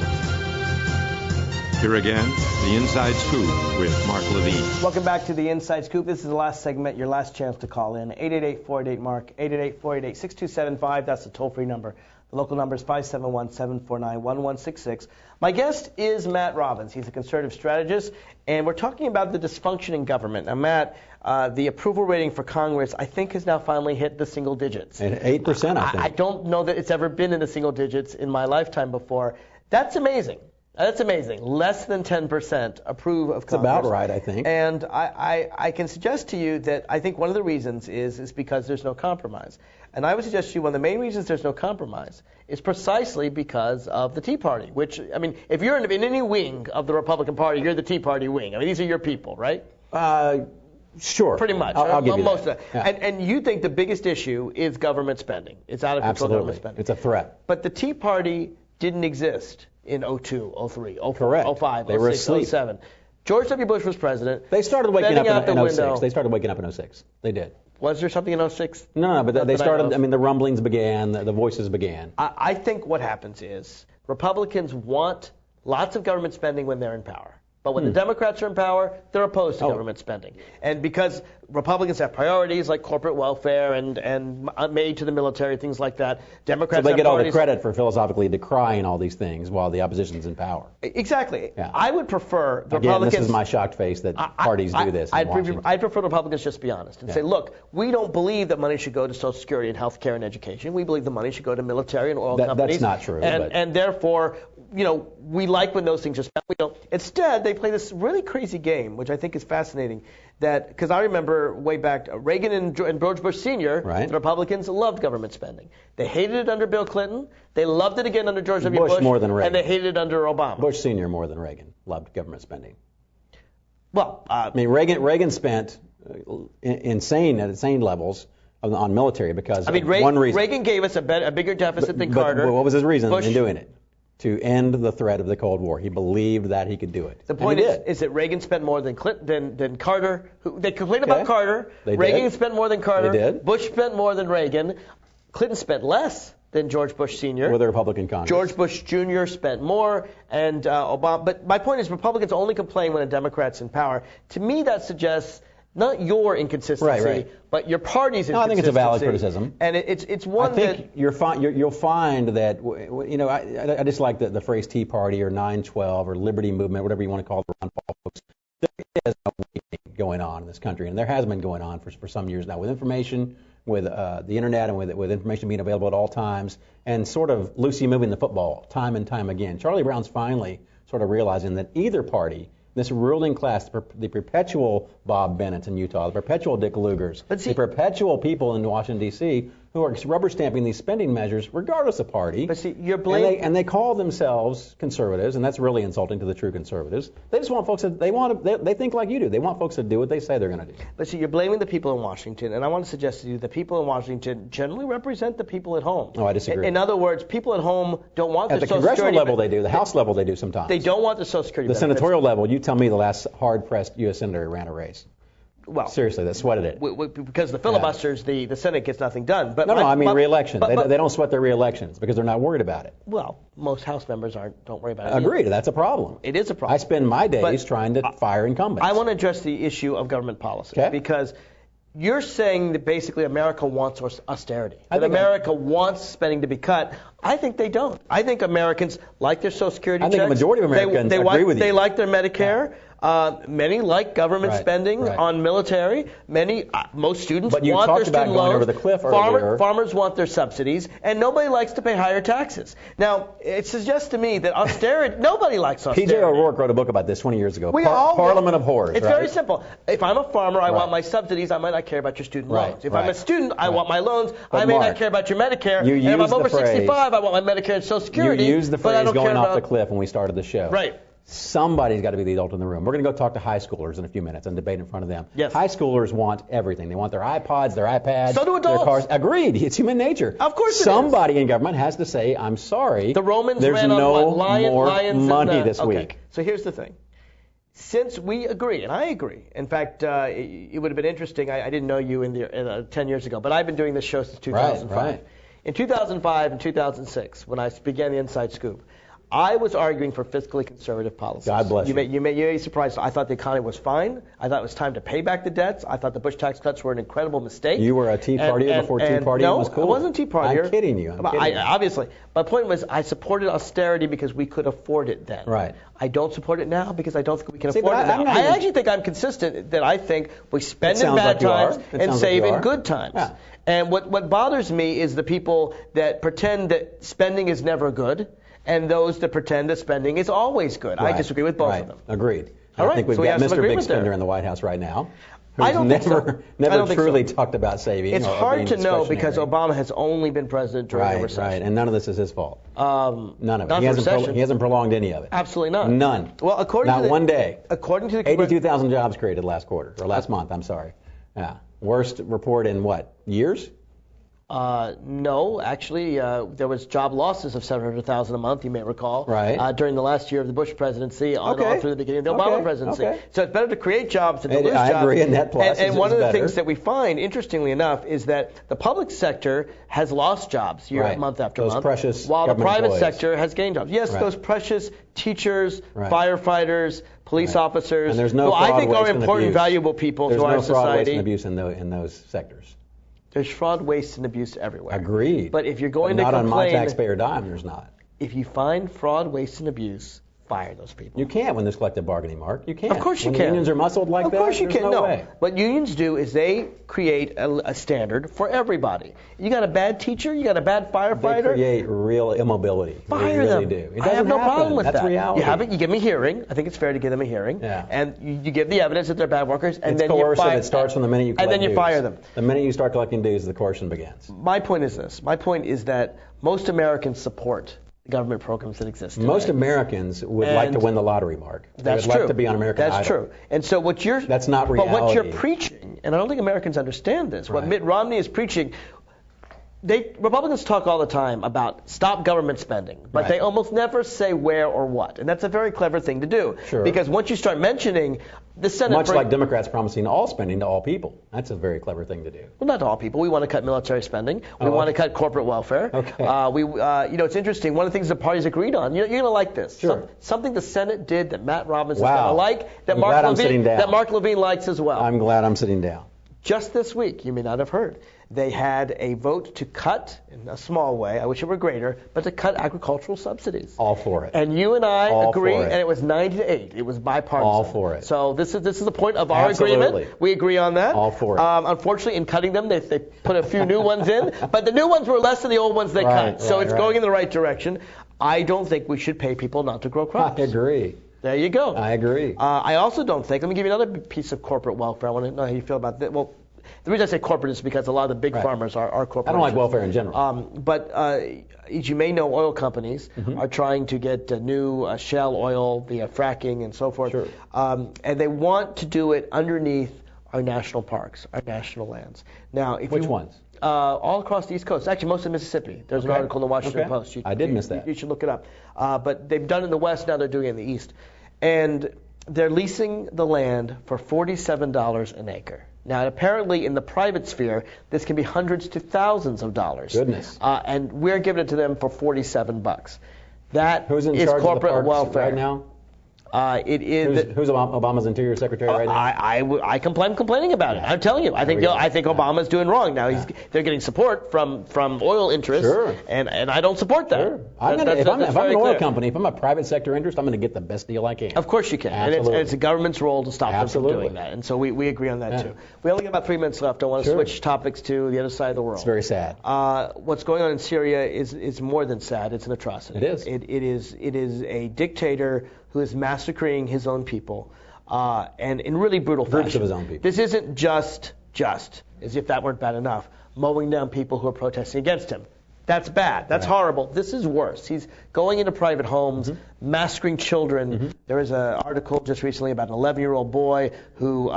Here again, the Inside Scoop with Mark Levine. Welcome back to the Inside Scoop. This is the last segment, your last chance to call in. 888-488-MARK, 888-488-6275. That's the toll-free number. The local number is 571-749-1166. My guest is Matt Robbins. He's a conservative strategist, and we're talking about the dysfunction in government. Now, Matt, the approval rating for Congress, I think, has now finally hit the single digits. 8%, I think. I don't know that it's ever been in the single digits in my lifetime before. That's amazing. That's amazing. Less than 10% approve of Congress. That's about right, I think. And I can suggest to you that I think one of the reasons is because there's no compromise. And I would suggest to you one of the main reasons there's no compromise is precisely because of the Tea Party, which, I mean, if you're in any wing of the Republican Party, you're the Tea Party wing. I mean, these are your people, right? Sure. Pretty much. I'll give you most that. of that. Yeah. And you think the biggest issue is government spending. It's out of control government spending. It's a threat. But the Tea Party didn't exist in 02, 03, 04, Correct. 05, They were 06, asleep. 07. George W. Bush was president. They started waking up out the in window. 06. They started waking up in 06. They did. Was there something in 06? No, but they started, I mean, the rumblings began, the voices began. I think what happens is Republicans want lots of government spending when they're in power. But when the Democrats are in power, they're opposed to government spending. And because Republicans have priorities like corporate welfare and aid to the military, things like that, Democrats so they have get all the priorities. credit for philosophically decrying all these things while the opposition's in power. Exactly. Yeah. I would prefer the Again, Republicans. this is my shocked face that parties do this. I'd prefer the Republicans just be honest and say, look, we don't believe that money should go to Social Security and health care and education. We believe the money should go to military and oil companies. That's not true. And therefore, you know, we like when those things are spent. We don't. Instead, they play this really crazy game, which I think is fascinating. That because I remember way back, Reagan and George Bush Sr., the Republicans loved government spending. They hated it under Bill Clinton. They loved it again under George W. Bush more than Reagan. And they hated it under Obama. Bush Sr. more than Reagan loved government spending. Well, I mean, Reagan spent insane levels on military because of one reason. Reagan gave us a bigger deficit than Carter. But what was his reason in doing it? To end the threat of the Cold War. He believed that he could do it. The point is that Reagan spent more than Carter. They complained about Carter. Reagan spent more than Carter. They did. Bush spent more than Reagan. Clinton spent less than George Bush Sr. With a Republican Congress. George Bush Jr. spent more, and Obama. But my point is Republicans only complain when a Democrat's in power. To me, that suggests not your inconsistency, but your party's inconsistency. No, I think it's a valid criticism. And it's one that... I think you'll find that, you know, I just like the phrase Tea Party or 9/12 or Liberty Movement, whatever you want to call the Ron Paul folks. There is no awakening going on in this country, and there has been going on for some years now with information, with the internet, and with information being available at all times, and sort of Lucy moving the football time and time again. Charlie Brown's finally sort of realizing that either party, this ruling class, the perpetual Bob Bennetts in Utah, the perpetual Dick Lugers, the perpetual people in Washington, D.C., who are rubber stamping these spending measures regardless of party. But see, you're blaming... And they call themselves conservatives, and that's really insulting to the true conservatives. They just want folks that they think like you do. They want folks to do what they say they're going to do. But see, you're blaming the people in Washington, and I want to suggest to you that people in Washington generally represent the people at home. Oh, I disagree. In other words, people at home don't want at the congressional level they do, the House level they do sometimes. They don't want the Social Security benefits. benefits. Senatorial level, you tell me the last hard-pressed U.S. senator ran a race. Well, seriously, they sweated it. Because the filibusters, the Senate gets nothing done. But I mean re-election. They don't sweat their re-elections because they're not worried about it. Well, most House members don't worry about it. Agreed. That's a problem. It is a problem. I spend my days trying to fire incumbents. I want to address the issue of government policy because you're saying that basically America wants austerity. That America wants spending to be cut. I think they don't. I think Americans like their Social Security checks. I think a majority of Americans agree with you. They like their Medicare. Many like government spending on military. Most students but you want talked their student about going loans. over the cliff earlier. Farmers want their subsidies, and nobody likes to pay higher taxes. Now, it suggests to me that austerity, nobody likes austerity. P.J. O'Rourke wrote a book about this 20 years ago. Parliament of Whores. It's very simple. If I'm a farmer, I want my subsidies. I might not care about your student loans. If I'm a student, I want my loans. But I may Mark, not care about your Medicare. You and if I'm the over phrase, 65, I want my Medicare and Social Security. You used the but I phrase don't going care off about the cliff when we started the show. Right. Somebody's got to be the adult in the room. We're going to go talk to high schoolers in a few minutes and debate in front of them. Yes. High schoolers want everything. They want their iPods, their iPads, so do adults. their cars. Agreed. It's human nature. Of course Somebody in government has to say, I'm sorry. The Romans there's ran no on more lions money this week. So here's the thing. Since we agree, and I agree, in fact, it would have been interesting. I didn't know you 10 years ago, but I've been doing this show since 2005. Right. In 2005 and 2006, when I began the Inside Scoop, I was arguing for fiscally conservative policies. God bless you. You may be surprised. I thought the economy was fine. I thought it was time to pay back the debts. I thought the Bush tax cuts were an incredible mistake. You were a Tea Partier before Tea Partier was cool? No, I wasn't a Tea Partier. I'm kidding you. Obviously. My point was I supported austerity because we could afford it then. Right. I don't support it now because I don't think we can afford it now. I actually think I'm consistent that I think we spend in bad times and save in good times. Yeah. And what bothers me is the people that pretend that spending is never good and those that pretend that spending is always good. Right. I disagree with both of them. Agreed. All right. I think we've got Mr. Big Spender in the White House right now. I don't think so. Never truly talked about saving. It's hard to know because Obama has only been president during the recession. Right, and none of this is his fault. None of it. He hasn't prolonged any of it. Absolutely not. None. Well, one day. According to the 82,000 jobs created last month. I'm sorry. Yeah. Worst report in what? Years? No, actually, there was job losses of 700,000 a month, you may recall, during the last year of the Bush presidency on through the beginning of the Obama presidency. So it's better to create jobs than to lose jobs. I agree, and net plus and one of the things that we find, interestingly enough, is that the public sector has lost jobs month after month, precious while the private employees. sector has gained jobs. Yes, those precious teachers, firefighters, police officers, and there's no who fraud, I think are waste, important, valuable people to our society. There's no fraud, waste, and abuse in those sectors. There's fraud, waste, and abuse everywhere. Agreed. But if you're going to complain... Not on my taxpayer dime, there's not. If you find fraud, waste, and abuse, fire those people. You can't when there's collective bargaining, Mark. You can't. Of course you when can. When unions are muscled like that, of course you can. No way. What unions do is they create a standard for everybody. You got a bad teacher, you got a bad firefighter. They create real immobility. Fire they really them. do. I have no problem with that. That's reality. You have it. You give them a hearing. I think it's fair to give them a hearing. Yeah. And you give the evidence that they're bad workers, and it's then coercive. you fire. It starts from the minute you collect and then you dues. fire them. The minute you start collecting dues, the coercion begins. My point is this. My point is that most Americans support government programs that exist today. Most Americans would like to win the lottery, Mark. They would like to be on American Idol. That's true. And so that's not reality. But what you're preaching, and I don't think Americans understand this, what Mitt Romney is preaching, Republicans talk all the time about stop government spending, but they almost never say where or what. And that's a very clever thing to do. Sure. Because once you start mentioning the Senate... Much like Democrats promising all spending to all people. That's a very clever thing to do. Well, not to all people. We want to cut military spending. We want to cut corporate welfare. Okay. It's interesting. One of the things the parties agreed on, you're going to like this. Sure. Something the Senate did that Matt Robbins is going to like, that Mark Levine likes as well. I'm glad I'm sitting down. Just this week, you may not have heard, they had a vote to cut, in a small way, I wish it were greater, but to cut agricultural subsidies. All for it. And you and I agree, and it was 9-8. It was bipartisan. All for it. So this is the point of our agreement. We agree on that. All for it. Unfortunately, in cutting them, they put a few new ones in, but the new ones were less than the old ones they cut. So it's going in the right direction. I don't think we should pay people not to grow crops. I agree. There you go. I agree. I also don't think, let me give you another piece of corporate welfare. I want to know how you feel about that. Well, the reason I say corporate is because a lot of the big farmers are corporations. I don't like welfare in general. But as you may know, oil companies are trying to get new shale oil via fracking and so forth. Sure. And they want to do it underneath our national parks, our national lands. Now, Which ones? All across the East Coast. Actually, most of Mississippi. There's an article in the Washington Post. I did miss that. You should look it up. But they've done it in the West, now they're doing it in the East. And they're leasing the land for $47 an acre. Now, apparently in the private sphere, this can be hundreds to thousands of dollars. Goodness. And we're giving it to them for $47. That Who's in is charge corporate of the parks welfare right now? It is. Who's Obama's Interior Secretary right now? I'm complaining about it. I'm telling you. I think Obama's doing wrong now. They're getting support from oil interests, and I don't support that. Sure. If I'm an oil company, if I'm a private sector interest, I'm going to get the best deal I can. Of course you can. And it's the government's role to stop them from doing that. And so we agree on that too. We only got about 3 minutes left. I want to switch topics to the other side of the world. It's very sad. What's going on in Syria is more than sad. It's an atrocity. It is. It is a dictator who is massacring his own people, and in really brutal fashion. Groups of his own people. This isn't just, as if that weren't bad enough, mowing down people who are protesting against him. That's bad. That's horrible. This is worse. He's going into private homes, massacring children. There was an article just recently about an 11-year-old boy who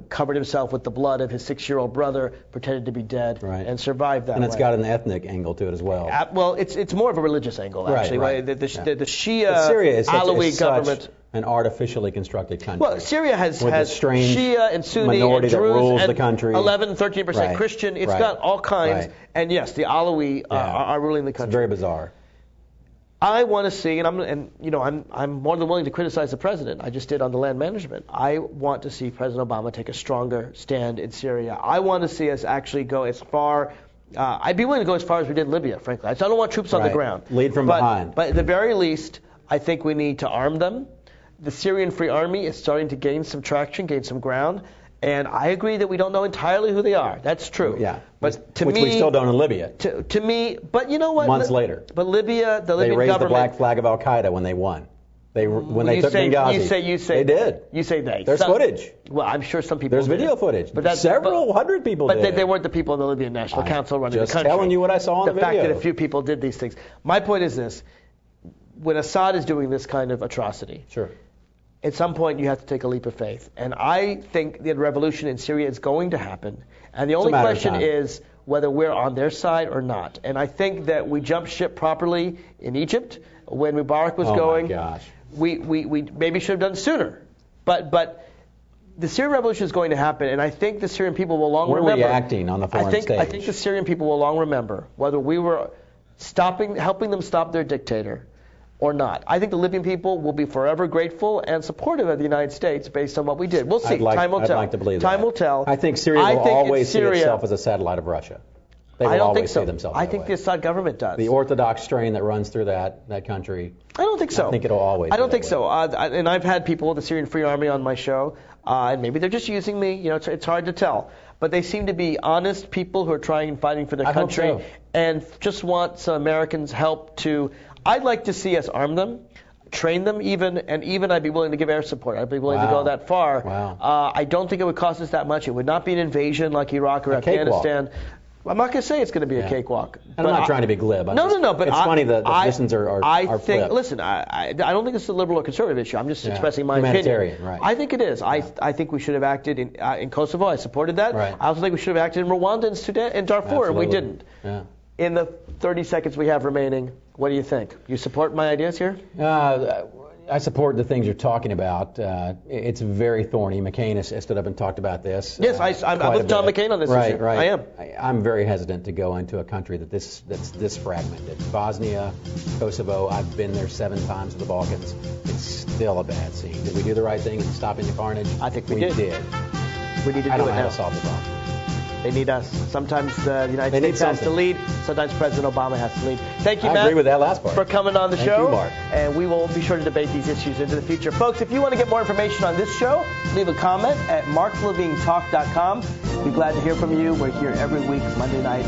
covered himself with the blood of his 6-year-old brother, pretended to be dead, and survived that. And it's got an ethnic angle to it as well. Well, it's more of a religious angle, actually. Right. The Shia Syria is Alawi government. An artificially constructed country. Well, Syria has strange Shia and Sunni minority and Druze that rules and the country. 13% Christian. It's got all kinds. And yes, the Alawi are ruling the country. It's very bizarre. I want to see, and I'm more than willing to criticize the president. I just did on the land management. I want to see President Obama take a stronger stand in Syria. I want to see us actually go as far. I'd be willing to go as far as we did in Libya, frankly. I don't want troops on the ground. Lead from behind. But at the very least, I think we need to arm them. The Syrian Free Army is starting to gain some traction, gain some ground, and I agree that we don't know entirely who they are. That's true. Yeah. But which we still don't in Libya. To me, but you know what? Months later. But Libya, the Libyan government. They raised the black flag of Al Qaeda when they won. When they took Benghazi. You say they did. You say they. There's footage. Well, I'm sure some people. There's video footage. But several hundred people did. But they weren't the people in the Libyan National Council running the country. Just telling you what I saw on the video. The fact that a few people did these things. My point is this: when Assad is doing this kind of atrocity, at some point you have to take a leap of faith. And I think the revolution in Syria is going to happen. And the only question is whether we're on their side or not. And I think that we jumped ship properly in Egypt when Mubarak was going. Oh my gosh. We maybe should have done it sooner. But the Syrian revolution is going to happen, and I think the Syrian people will long remember. We're reacting on the foreign stage. I think the Syrian people will long remember whether we were helping them stop their dictator or not. I think the Libyan people will be forever grateful and supportive of the United States based on what we did. We'll see. Time will tell. I'd like to believe Time will tell. I think Syria will always see itself as a satellite of Russia. They will always see themselves I think the Assad government does. The Orthodox strain that runs through that country. I don't think so. I think it'll always. I don't think so. And I've had people of the Syrian Free Army on my show, and maybe they're just using me. It's hard to tell. But they seem to be honest people who are trying and fighting for their country and just want some Americans' help to. I'd like to see us arm them, train them even I'd be willing to give air support. I'd be willing to go that far. Wow. I don't think it would cost us that much. It would not be an invasion like Iraq or Afghanistan. I'm not going to say it's going to be a cakewalk. And I'm not trying to be glib. No. But it's funny that the positions are flipped. Listen, I don't think it's a liberal or conservative issue. I'm just expressing my Humanitarian, opinion. Right. I think it is. I think we should have acted in Kosovo. I supported that. Right. I also think we should have acted in Rwanda and Sudan and Darfur, and we didn't. Yeah. In the 30 seconds we have remaining, what do you think? You support my ideas here? I support the things you're talking about. It's very thorny. McCain has stood up and talked about this. Yes, I'm with John McCain on this issue. Right. I am. I'm very hesitant to go into a country that's this fragmented. Bosnia, Kosovo, I've been there 7 times in the Balkans. It's still a bad scene. Did we do the right thing in stopping the carnage? I think we did. We need to do it now. I don't know how to solve the problem. They need us. Sometimes the United States has to lead. Sometimes President Obama has to lead. Thank you, Matt. I agree with that last part. For coming on the show. Thank you, Mark. And we will be sure to debate these issues into the future. Folks, if you want to get more information on this show, leave a comment at marklevinetalk.com. We'll be glad to hear from you. We're here every week, Monday night.